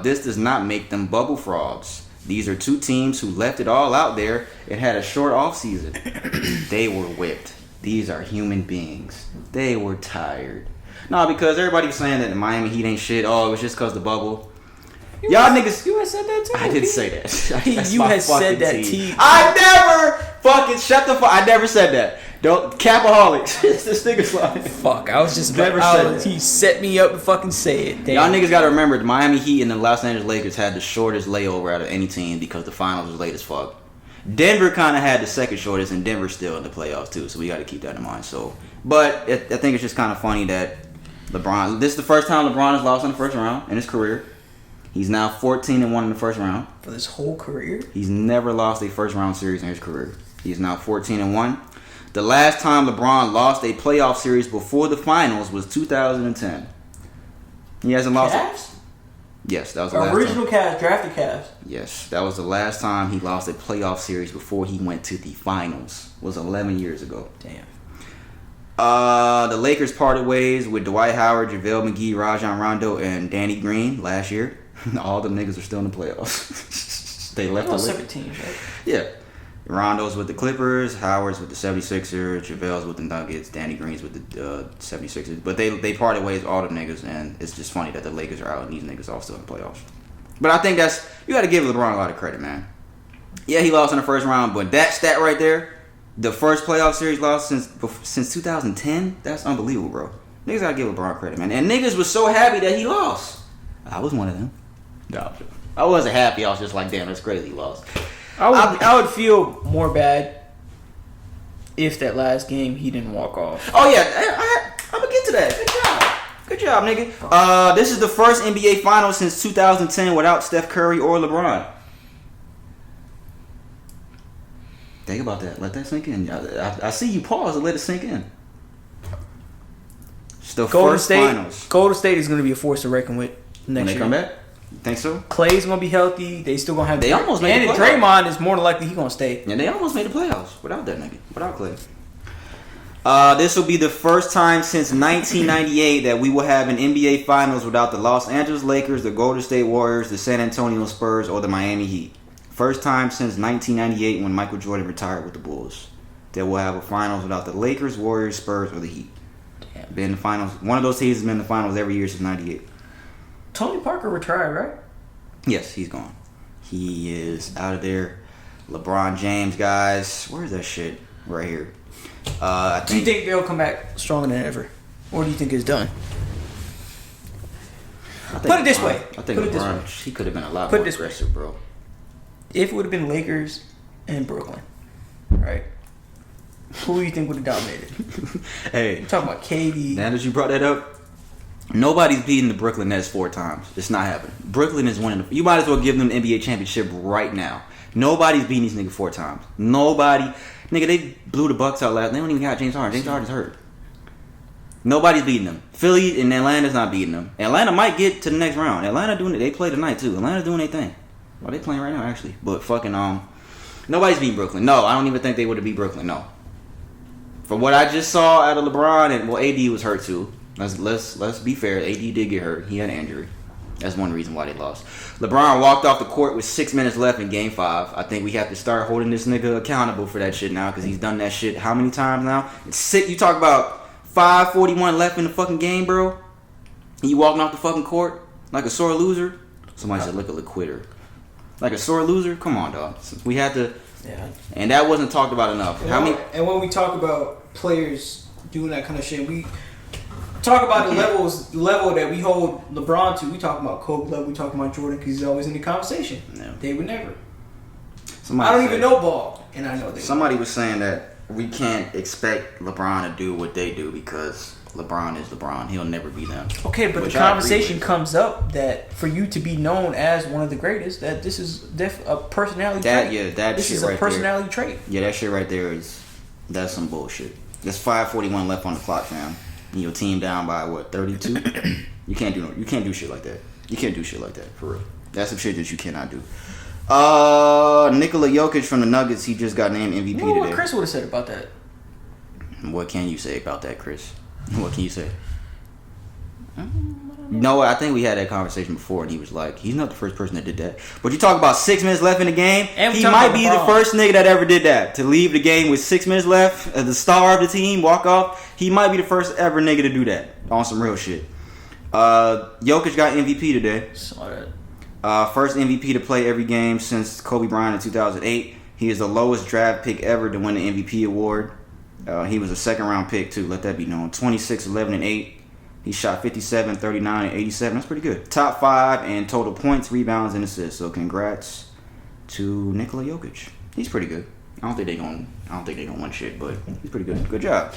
This does not make them bubble frauds. These are two teams who left it all out there and had a short offseason. They were whipped. These are human beings. They were tired. No, because everybody was saying that the Miami Heat ain't shit. Oh, it was just because the bubble. Y'all niggas. You had said that too. I didn't say that. That's You my had said fucking that team. T. I never fucking shut the fuck. I never said that. Don't capaholics. This nigga's like. Fuck, I was just Never about. said that. He set me up to fucking say it. Damn. Y'all niggas gotta remember the Miami Heat and the Los Angeles Lakers had the shortest layover out of any team because the finals was late as fuck. Denver kind of had the second shortest, and Denver's still in the playoffs too, so we got to keep that in mind. So, but I think it's just kind of funny that LeBron. This is the first time LeBron has lost in the first round in his career. He's now 14-1 in the first round. For this whole career? He's never lost a first round series in his career. He's now 14-1. The last time LeBron lost a playoff series before the finals was 2010. He hasn't lost. Cavs? Yes, that was the last Original time. Cavs, drafted Cavs. Yes, that was the last time he lost a playoff series before he went to the finals. It was 11 years ago. Damn. The Lakers parted ways with Dwight Howard, JaVale McGee, Rajon Rondo, and Danny Green last year. All them niggas are still in the playoffs. They left the All league. separate teams, right? Yeah. Rondo's with the Clippers, Howard's with the 76ers, JaVale's with the Nuggets, Danny Green's with the 76ers. But they parted ways with all them niggas, and it's just funny that the Lakers are out and these niggas all still in the playoffs. But I think you got to give LeBron a lot of credit, man. Yeah, he lost in the first round, but that stat right there, The first playoff series loss since 2010. That's unbelievable, bro. Niggas gotta give LeBron credit, man. And niggas was so happy that he lost. I was one of them. No, I wasn't happy. I was just like, damn, that's crazy. He lost. I would feel more bad if that last game he didn't walk off. Oh yeah, I'm gonna get to that. Good job, nigga. This is the first NBA Finals since 2010 without Steph Curry or LeBron. Think about that. Let that sink in. I see you pause and let it sink in. It's the first finals. Golden State is going to be a force to reckon with next year. When they come back? You think so? Clay's going to be healthy. They still going to have... They almost made the playoffs. And Draymond is more than likely he going to stay. Yeah, they almost made the playoffs without that nigga. Without Clay. This will be the first time since 1998 that we will have an NBA Finals without the Los Angeles Lakers, the Golden State Warriors, the San Antonio Spurs, or the Miami Heat. First time since 1998 when Michael Jordan retired with the Bulls that we'll have a finals without the Lakers, Warriors, Spurs, or the Heat. Damn. Been in the finals. One of those teams has been in the finals every year since '98. Tony Parker retired, right? Yes, he's gone. He is out of there. LeBron James, guys. Where's that shit? Right here. Do you think they'll come back stronger than ever? Or do you think it's done? Put it this way. I think LeBron, he could have been a lot more aggressive, bro. If it would have been Lakers and Brooklyn, right? Who do you think would have dominated? Hey, I'm talking about KD. Now that you brought that up, nobody's beating the Brooklyn Nets 4 times. It's not happening. Brooklyn is winning. You might as well give them the NBA championship right now. Nobody's beating these niggas 4 times. Nobody. Nigga, they blew the Bucks out last. They don't even got James Harden. James Harden's hurt. Nobody's beating them. Philly and Atlanta's not beating them. Atlanta might get to the next round. Atlanta doing it. They play tonight too. Atlanta's doing their thing. Well, they playing right now actually. But fucking nobody's beating Brooklyn. No, I don't even think they would have beat Brooklyn. No. From what I just saw out of LeBron and AD was hurt too. Let's be fair. AD did get hurt. He had an injury. That's one reason why they lost. LeBron walked off the court with 6 minutes left in Game 5. I think we have to start holding this nigga accountable for that shit now because he's done that shit how many times now? It's sick. You talk about 5:41 left in the fucking game, bro. And you walking off the fucking court like a sore loser. Somebody said, look at the quitter. Like a sore loser? Come on, dog. We had to... Yeah. And that wasn't talked about enough. And when we talk about players doing that kind of shit, we talk about the level that we hold LeBron to. We talk about Kobe level. We talk about Jordan because he's always in the conversation. Yeah. They would never. I don't even know ball, and I know they. Somebody was saying that we can't expect LeBron to do what they do because LeBron is LeBron. He'll never be them. Okay, but the conversation comes up that for you to be known as one of the greatest, that this is a personality trait. Yeah, that this shit is right a personality trait. Yeah, that shit right there that's some bullshit. There's 5:41 left on the clock, fam. And your team down by what, 32? You can't do shit like that. You can't do shit like that for real. That's some shit that you cannot do. Nikola Jokic from the Nuggets, he just got named MVP today. What Chris would have said about that? What can you say about that, Chris? What can you say? No, I think we had that conversation before, and he was like, he's not the first person that did that. But you talk about 6 minutes left in the game, and he might be the first nigga that ever did that. To leave the game with 6 minutes left, as the star of the team, walk off. He might be the first ever nigga to do that. On some real shit. Jokic got MVP today. Saw that. First MVP to play every game since Kobe Bryant in 2008. He is the lowest draft pick ever to win the MVP award. He was a second round pick too, let that be known. 26, 11, and 8. He shot 57, 39, and 87. That's pretty good. Top 5 in total points, rebounds, and assists. So congrats to Nikola Jokic. He's pretty good. I don't think they're gonna win shit, but he's pretty good. Good job.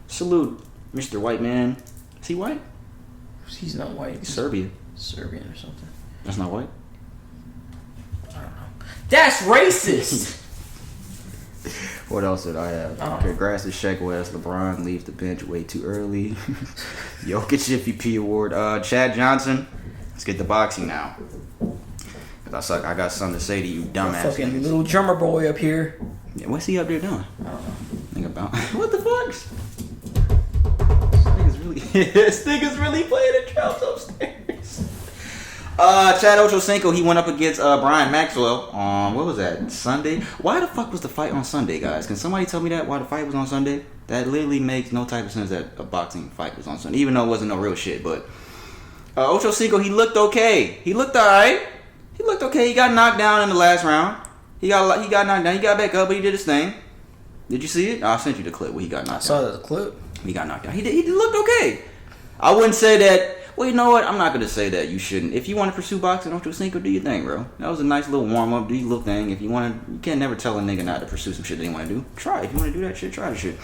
Salute, Mr. White Man. Is he white? He's not white. He's Serbian or something. That's not white? I don't know. That's racist. What else did I have? Congrats to Shaq West. LeBron leaves the bench way too early. Jokic MVP award. Chad Johnson. Let's get the boxing now. Cause I got something to say to you, dumbass. Fucking niggas. Little drummer boy up here. Yeah, what's he up there doing? I don't know. Think about what the fuck? This nigga's really playing the drums upstairs. Chad Ochocinco, he went up against Brian Maxwell on, what was that, Sunday? Why the fuck was the fight on Sunday, guys? Can somebody tell me that, why the fight was on Sunday? That literally makes no type of sense that a boxing fight was on Sunday, even though it wasn't no real shit, but Ochocinco, he looked okay. He looked alright. He looked okay. He got knocked down in the last round. He got knocked down. He got back up, but he did his thing. Did you see it? I sent you the clip where he got knocked out. I saw the clip. He got knocked out. He looked okay. I wouldn't say that. Well, you know what? I'm not gonna say that you shouldn't. If you want to pursue boxing, don't you sink or do your thing, bro. That was a nice little warm up. Do your little thing. If you want to, you can't never tell a nigga not to pursue some shit they want to do. Try it. If you want to do that shit, try the shit.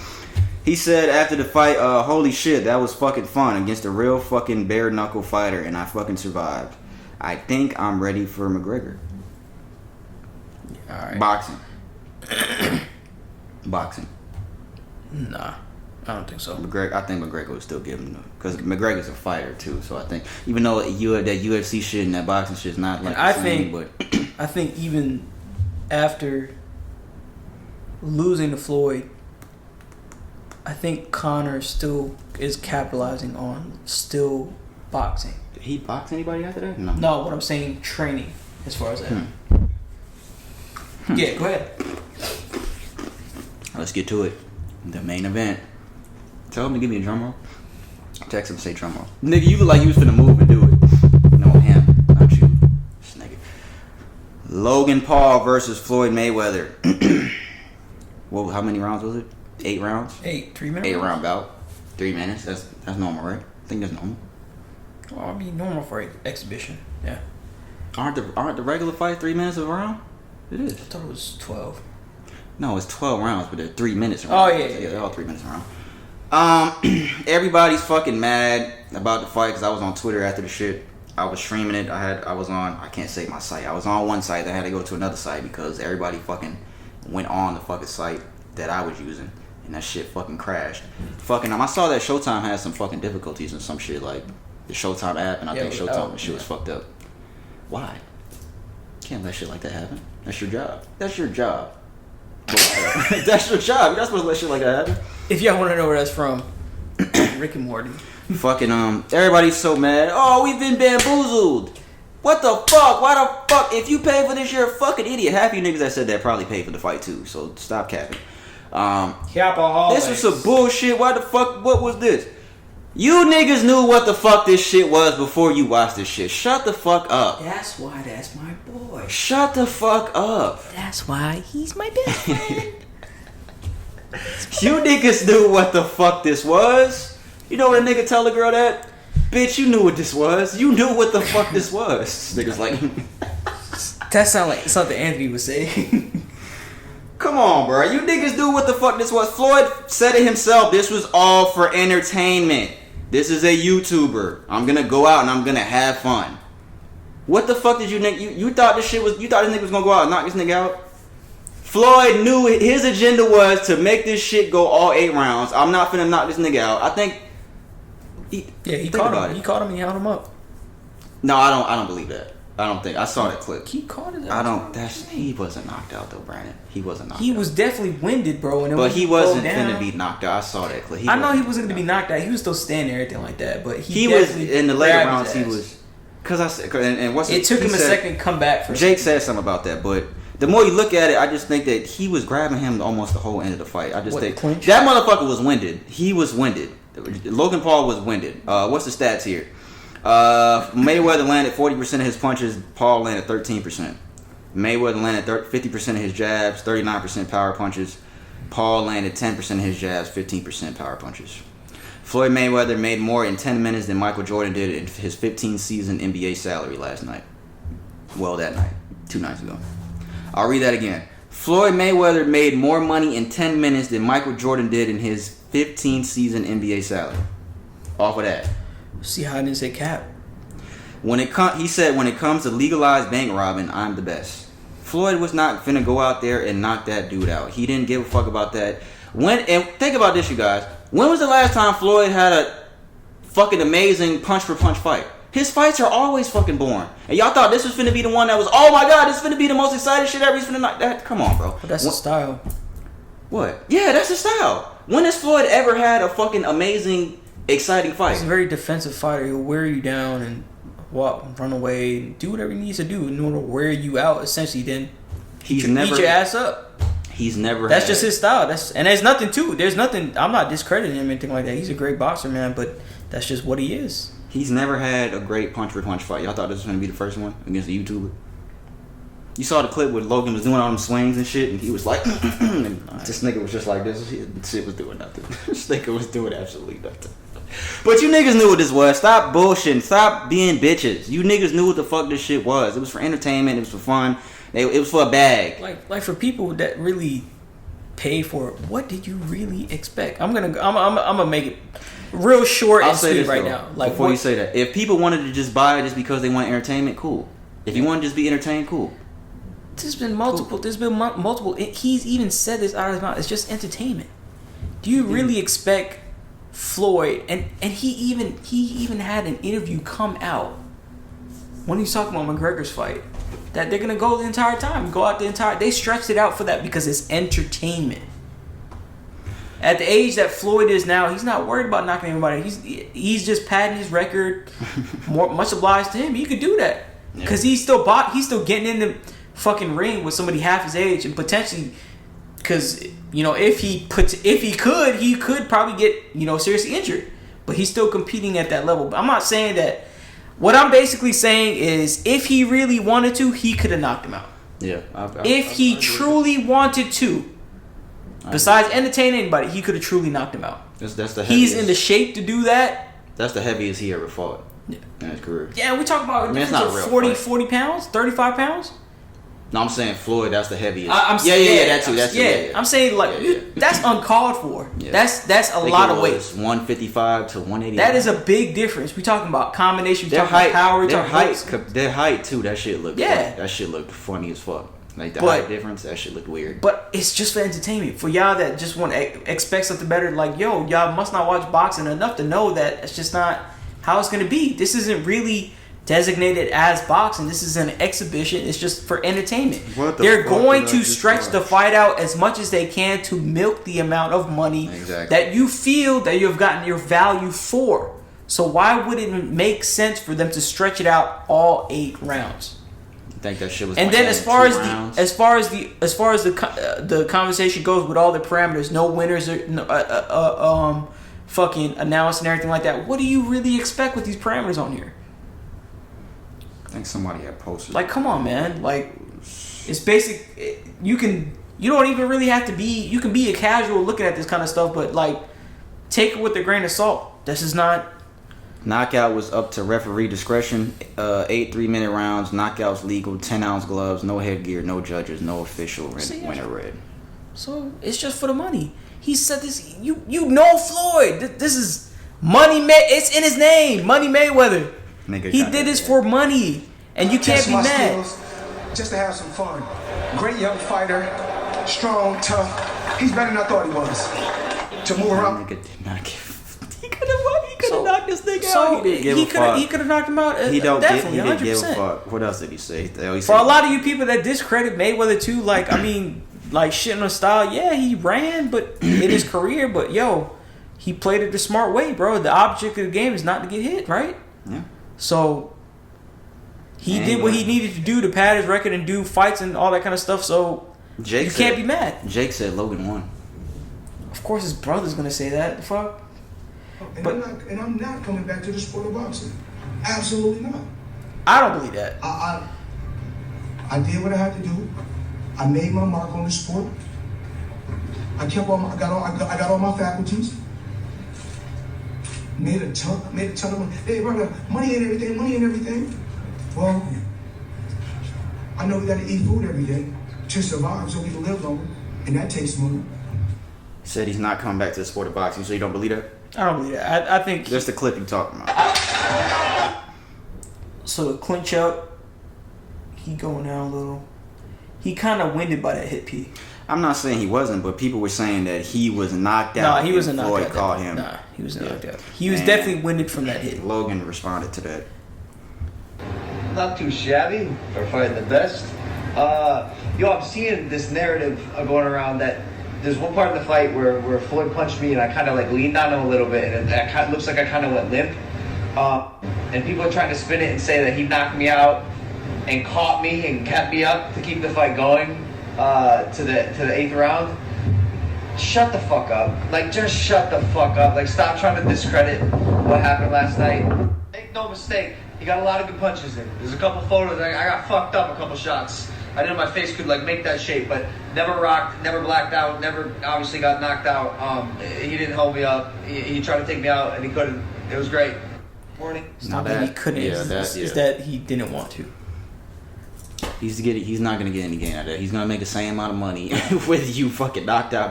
He said after the fight, holy shit, that was fucking fun against a real fucking bare knuckle fighter, and I fucking survived. I think I'm ready for McGregor. All right. Boxing. Boxing. Nah, I don't think so. I think McGregor would still give him because McGregor's a fighter too. So I think even though that UFC shit and that boxing shit is not like I the same, think, but I think even after losing to Floyd, I think Conor still is capitalizing on still boxing. did he box anybody after that? No. No, what I'm saying, training as far as that. Yeah, go ahead. Let's get to it. The main event. Tell him to give me a drum roll. Text him, say drum roll. Nigga, you look like you was finna move and do it. No, him, not you. This nigga. Logan Paul versus Floyd Mayweather. Well, how many rounds was it? 8 rounds? 3 minutes. 8 round bout. 3 minutes. That's normal, right? I think that's normal. Well, I mean, normal for an exhibition. Yeah. Aren't the regular fights 3 minutes a round? It is. I thought it was 12. No, it's 12 rounds, but they're 3 minutes a Oh, round. yeah. They're all 3 minutes a round. Everybody's fucking mad about the fight because I was on Twitter after the shit. I was streaming it. I was on, I can't say my site. I was on one site. I had to go to another site because everybody fucking went on the fucking site that I was using. And that shit fucking crashed. Fucking, I saw that Showtime had some fucking difficulties and some shit like the Showtime app, and I think Showtime and shit was fucked up. Why? Can't let shit like that happen. That's your job. That's your job. That's your job. You're not supposed to let shit like that happen. If y'all want to know where that's from, Rick and Morty. Fucking everybody's so mad. Oh, we've been bamboozled. What the fuck? Why the fuck? If you pay for this, you're a fucking idiot. Half you niggas that said that probably paid for the fight too. So stop capping. This was some bullshit. Why the fuck? What was this? You niggas knew what the fuck this shit was before you watched this shit. Shut the fuck up. That's why that's my boy. Shut the fuck up. That's why he's my best friend. You niggas knew what the fuck this was. You know what a nigga tell a girl that? Bitch, you knew what this was. You knew what the fuck this was. Niggas like... That sound like something Anthony would say. Come on, bro. You niggas knew what the fuck this was. Floyd said it himself. This was all for entertainment. This is a YouTuber. I'm gonna go out and I'm gonna have fun. What the fuck did you nigga... You thought this shit was... You thought this nigga was gonna go out and knock this nigga out? Floyd knew his agenda was to make this shit go all 8 rounds. I'm not finna knock this nigga out. I think... He caught him. He caught him and he held him up. No, I don't believe that. I don't think I saw that clip. He caught it. He wasn't knocked out though, Brandon. He wasn't knocked out. He was definitely winded, bro. And but he wasn't finna be knocked out. I saw that clip. I know he wasn't gonna be knocked out. He was still standing there, everything like that. But he was in the later rounds. He was because I said and what's it took him a second to come back. Jake said something about that, but the more you look at it, I just think that he was grabbing him almost the whole end of the fight. I just think that motherfucker was winded. He was winded. Logan Paul was winded. What's the stats here? Mayweather landed 40% of his punches. Paul landed 13%. Mayweather landed 50% of his jabs, 39% power punches. Paul landed 10% of his jabs, 15% power punches. Floyd Mayweather made more in 10 minutes than Michael Jordan did in his 15-season NBA salary last night. Well, that night. 2 nights ago. I'll read that again. Floyd Mayweather made more money in 10 minutes than Michael Jordan did in his 15-season NBA salary. Off of that. See how I didn't say cap. He said, when it comes to legalized bank robbing, I'm the best. Floyd was not finna go out there and knock that dude out. He didn't give a fuck about that. And think about this, you guys. When was the last time Floyd had a fucking amazing punch-for-punch fight? His fights are always fucking boring. And y'all thought this was finna be the one that was, oh my god, this is finna be the most exciting shit ever. He's finna knock that. Come on, bro. But that's his style. What? Yeah, that's his style. When has Floyd ever had a fucking amazing, exciting fight? He's a very defensive fighter. He'll wear you down and run away, do whatever he needs to do in order to wear you out. Essentially, then he can beat your ass up. He's never. That's just his style. And there's nothing to it. There's nothing. I'm not discrediting him or anything like that. He's a great boxer, man. But that's just what he is. He's never had a great punch for punch fight. Y'all thought this was gonna be the first one against a YouTuber? You saw the clip where Logan was doing all them swings and shit, and he was like, and this nigga was just like this. Shit was doing nothing. This nigga was doing absolutely nothing. But you niggas knew what this was. Stop bullshitting. Stop being bitches. You niggas knew what the fuck this shit was. It was for entertainment. It was for fun. It was for a bag. Like for people that really pay for it, what did you really expect? I'm gonna make it real short and sweet right now. Like before you say that, if people wanted to just buy it just because they want entertainment, cool. If you want to just be entertained, cool. There's been multiple. Cool. There's been multiple. He's even said this out of his mouth. It's just entertainment. Do you really expect Floyd? And he even had an interview come out when he was talking about McGregor's fight that they're gonna go the entire time. They stretched it out for that because it's entertainment. At the age that Floyd is now, he's not worried about knocking anybody. He's just padding his record. Much obliged to him. He could do that because he's still getting in the fucking ring with somebody half his age and potentially, because if he could probably get seriously injured, but he's still competing at that level. But I'm not saying that. What I'm basically saying is, if he really wanted to, he could have knocked him out. Yeah. If he truly wanted to, besides entertaining anybody, he could have truly knocked him out. That's the heaviest. He's in the shape to do that. That's the heaviest he ever fought in his career. Yeah, we talk about a difference of 40 pounds, 35 pounds. No, I'm saying Floyd. That's the heaviest. That too. I'm saying that's uncalled for. Yeah. That's a lot of weight. 155 to 180. That is a big difference. We talking about combination. Their height, power. Their height too. That shit looked. Yeah. That shit looked funny as fuck. Like the height difference. That shit looked weird. But it's just for entertainment. For y'all that just want to expect something better, like y'all must not watch boxing enough to know that it's just not how it's gonna be. This isn't really designated as boxing. This is an exhibition. It's just for entertainment. They're going to stretch the fight out as much as they can to milk the amount of money that you feel that you've gotten your value for. So why would it make sense for them to stretch it out all 8 rounds? I think that shit was. And then as far as the conversation goes with all the parameters, no winners, fucking announced and everything like that. What do you really expect with these parameters on here? I think somebody had posted. Like, come on, man. Like, it's basic. You don't even really have to be. You can be a casual looking at this kind of stuff, but like, take it with a grain of salt. This is not. Knockout was up to referee discretion. 8 3-minute rounds. Knockouts legal. 10-ounce gloves. No headgear. No judges. No official winner red. So it's just for the money. He said this. You know Floyd. This is money. It's in his name. Money Mayweather. He did this for money, and you can't be mad. Just to have some fun. Great young fighter, strong, tough. He's better than I thought he was. To move around. Nigga did not give. He could have knocked this nigga out. So he could have knocked him out. He definitely, didn't give a fuck. What else did he say? For a lot of you people that discredit Mayweather too, like shitting on style. Yeah, he ran, but in his career, but he played it the smart way, bro. The object of the game is not to get hit, right? Yeah. So he did what he needed to do to pad his record and do fights and all that kind of stuff. So you can't be mad. Jake said Logan won. Of course, his brother's gonna say that. The fuck. I'm not coming back to the sport of boxing. Absolutely not. I don't believe that. I did what I had to do. I made my mark on the sport. I got all my faculties. Made a ton of money. Hey, brother, money ain't everything. Well, I know we got to eat food every day to survive so we can live longer, and that takes money. He said he's not coming back to the sport of boxing, so you don't believe that? I don't believe that. I think... That's the clip you talking about. So to clinch up, he going down a little. He kind of winded by that hit P. I'm not saying he wasn't, but people were saying that he was knocked out. Nah, he wasn't knocked out. Floyd caught him. Nah, he was knocked out. He was definitely winded from that hit. Logan responded to that. Not too shabby for fighting the best. I'm seeing this narrative going around that there's one part of the fight where Floyd punched me and I kind of like leaned on him a little bit and it looks like I kind of went limp. And people are trying to spin it and say that he knocked me out and caught me and kept me up to keep the fight going to the 8th round. Shut the fuck up. Like, just shut the fuck up. Like, stop trying to discredit what happened last night. Make no mistake, he got a lot of good punches in. There's a couple photos, I got fucked up a couple shots. I didn't know my face could like make that shape, but never rocked, never blacked out, never obviously got knocked out. He didn't hold me up. He tried to take me out and he couldn't. It was great. Morning. It's not that he couldn't. It's that he didn't want to. He's not gonna get any gain out of that. He's gonna make the same amount of money with you fucking knocked out.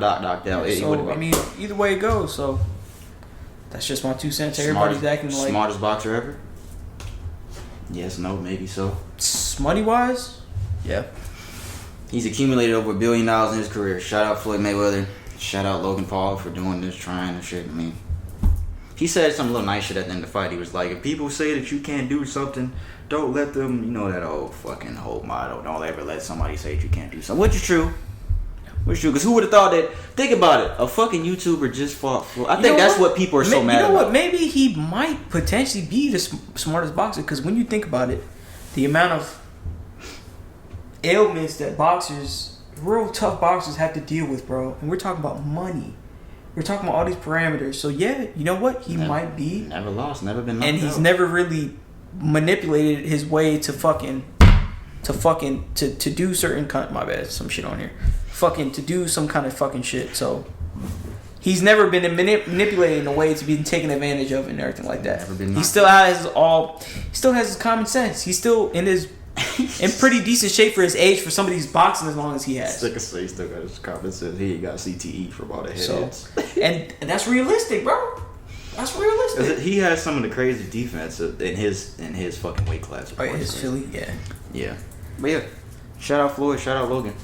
So I mean, either way it goes. So that's just my 2 cents. Everybody's acting like smartest boxer ever. Yes, no, maybe so. Money wise, yeah. He's accumulated over $1 billion in his career. Shout out Floyd Mayweather. Shout out Logan Paul for doing this, trying and shit. I mean, he said some little nice shit at the end of the fight. He was like, if people say that you can't do something, don't let them, you know, that old fucking whole motto. Don't ever let somebody say that you can't do something. Which is true. Because who would have thought that? Think about it. A fucking YouTuber just fought Floyd. I think that's what people are so mad about. You know what? Maybe he might potentially be the smartest boxer. Because when you think about it, the amount of ailments that real tough boxers have to deal with, bro. And we're talking about money. We're talking about all these parameters. So yeah, you know what? He might be. Never lost, never been knocked out. And he's never really manipulated his way to do certain kind. My bad, some shit on here. To do some kind of fucking shit. So he's never been manipulated in a way to be taken advantage of and everything like that. He still has his common sense. He's still in pretty decent shape for his age for somebody who's boxing as long as he has. He still got his common sense. He ain't got CTE from all the headaches. And that's realistic, bro. That's realistic. He has some of the crazy defense in his fucking weight class. Oh, his Philly, yeah. But yeah, shout out Floyd, shout out Logan.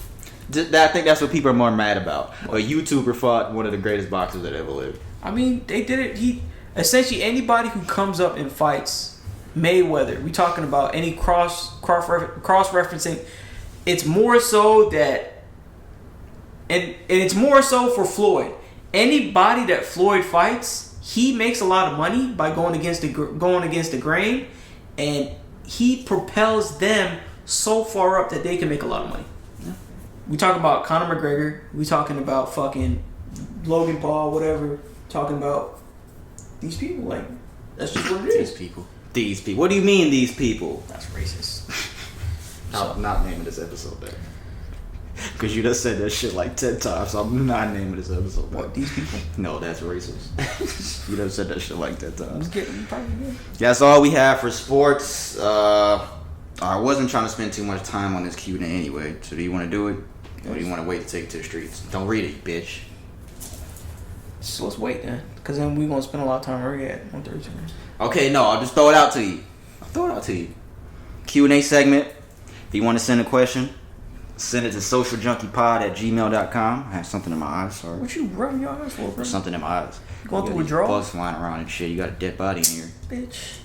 I think that's what people are more mad about. A YouTuber fought one of the greatest boxers that ever lived. I mean, they did it. Essentially anybody who comes up and fights Mayweather, we talking about any cross referencing. It's more so that, and it's more so for Floyd. Anybody that Floyd fights, he makes a lot of money by going against the grain, and he propels them so far up that they can make a lot of money. Yeah. We talking about Conor McGregor. We talking about fucking Logan Paul, whatever. Talking about these people. Like, that's just what it is. These people. What do you mean, these people? That's racist. I'm not naming this episode that. Because you just said that shit like 10 times, so I'm not naming this episode that. What, these people? No, that's racist. You just said that shit like 10 times. Probably good. That's all we have for sports. I wasn't trying to spend too much time on this Q&A anyway. So do you want to do it? Or do you want to wait to take it to the streets? Don't read it, bitch. So let's wait then. Because then we're going to spend a lot of time already at 1:32. Okay, no, I'll just throw it out to you. Q&A segment. If you want to send a question, send it to socialjunkeypod@gmail.com. I have something in my eyes, sorry. What you rubbing your eyes for, bro? Something in my eyes. Going through withdrawal? Bugs flying around and shit. You got a dead body in here. Bitch.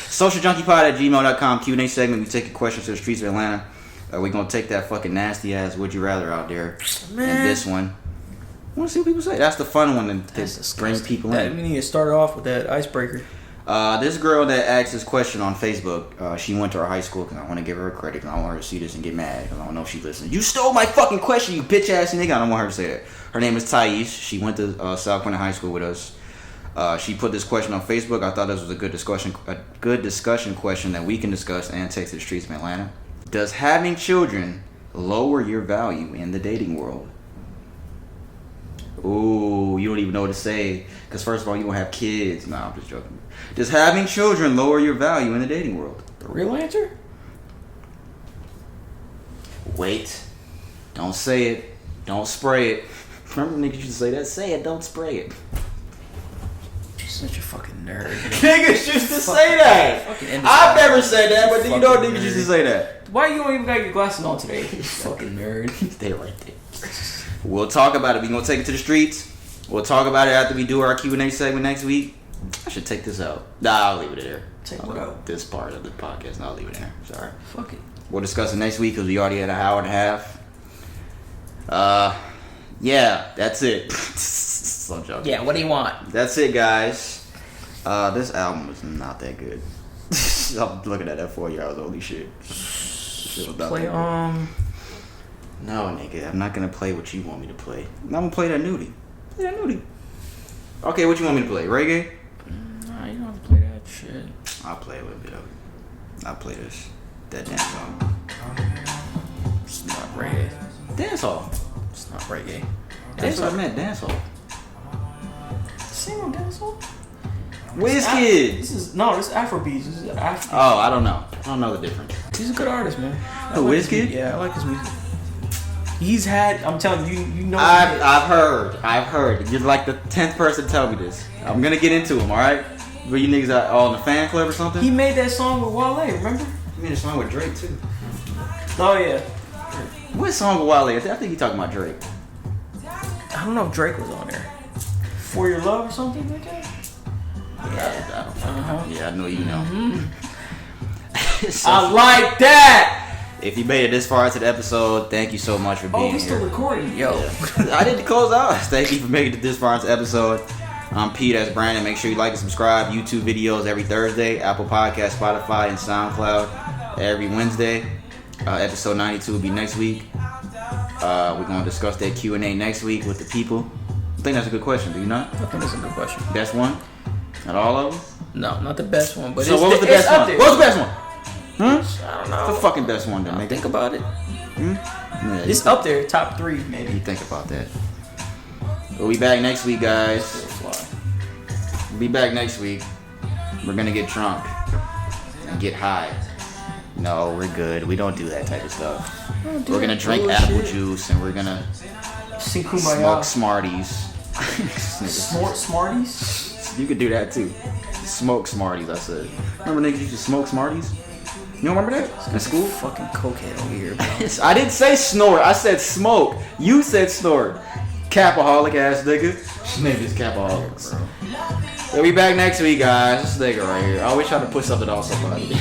socialjunkeypod@gmail.com. Q&A segment. We take a question to the streets of Atlanta. We're going to take that fucking nasty ass would you rather out there. Man. And this one. I want to see what people say. That's the fun one to bring people in. We need to start off with that icebreaker. This girl that asked this question on Facebook, she went to our high school because I want to give her a credit because I don't want her to see this and get mad because I don't know if she listens. You stole my fucking question, you bitch ass nigga. I don't want her to say that. Her name is Thais. She went to South Carolina High School with us. She put this question on Facebook. I thought this was a good discussion question that we can discuss and take to the streets of Atlanta. Does having children lower your value in the dating world? Ooh, you don't even know what to say. Because first of all, you don't have kids. No, I'm just joking. Does having children lower your value in the dating world? The real answer? Wait. Don't say it. Don't spray it. Remember niggas used to say that? Say it, don't spray it. You're such a fucking nerd. Niggas used to say that. I've never said that, but you know niggas used to say that. Why you don't even got your glasses on today? You fucking nerd. Stay right there. We'll talk about it. We're going to take it to the streets. We'll talk about it after we do our Q&A segment next week. I should take this out. Nah, I'll leave it there. Take what out? This part of the podcast. No, I'll leave it there. Sorry. Fuck it. We'll discuss it next week because we already had an hour and a half. Yeah, that's it. So joking. Yeah, what do you want? That's it, guys. This album was not that good. I'm looking at that 4 years. Holy shit. Play No, nigga, I'm not gonna play what you want me to play. I'm gonna play that nudie. Play that nudie. Okay, what you want me to play? Reggae? Nah, you don't have to play that shit. I'll play a little bit of it. I'll play this. That damn song. reggae. Dancehall. It's not reggae. That's what I meant. Dancehall. Sing on dancehall. Wizkid. This is Afrobeats. This is Afro. Oh, I don't know. I don't know the difference. He's a good artist, man. The Wizkid? Yeah, I like his music. He's had. I'm telling you, you know. I've heard. You're like the 10th person to tell me this. I'm gonna get into him. All right. Were you niggas all in the fan club or something? He made that song with Wale. Remember? He made a song with Drake too. Oh yeah. What song with Wale? I think he talking about Drake. I don't know if Drake was on there. For Your Love or something like that. Yeah, I know you know. I like that. If you made it this far into the episode, thank you so much for being we still here. recording, yo. I didn't close out. Thank you for making it this far into the episode. I'm Pete, that's Brandon. Make sure you like and subscribe. YouTube videos every Thursday. Apple Podcasts, Spotify, and SoundCloud every Wednesday. Episode 92 will be next week. We're going to discuss that Q&A next week with the people. I think that's a good question. Do you not? I think that's a good question. Best one? Not all of them? No, not the best one. But so what was the best one? What was the best one? I don't know. What's the fucking best one then? Think about it. Yeah, It's up there, top 3 maybe. You think about that. We'll be back next week, guys. We'll be back next week. We're gonna get drunk and get high. No, we're good. We don't do that type of stuff. We're gonna drink apple juice and we're gonna Sing Kumbaya. smoke Smarties. Smarties? You could do that too. Smoke Smarties, I said. Remember niggas used to smoke Smarties? You don't remember that? In school? Fucking cokehead over here, bro. I didn't say snort. I said smoke. You said snort. Capaholic ass nigga. Niggas is capaholics. We'll be back next week, guys. This nigga right here. I always try to put something on somebody.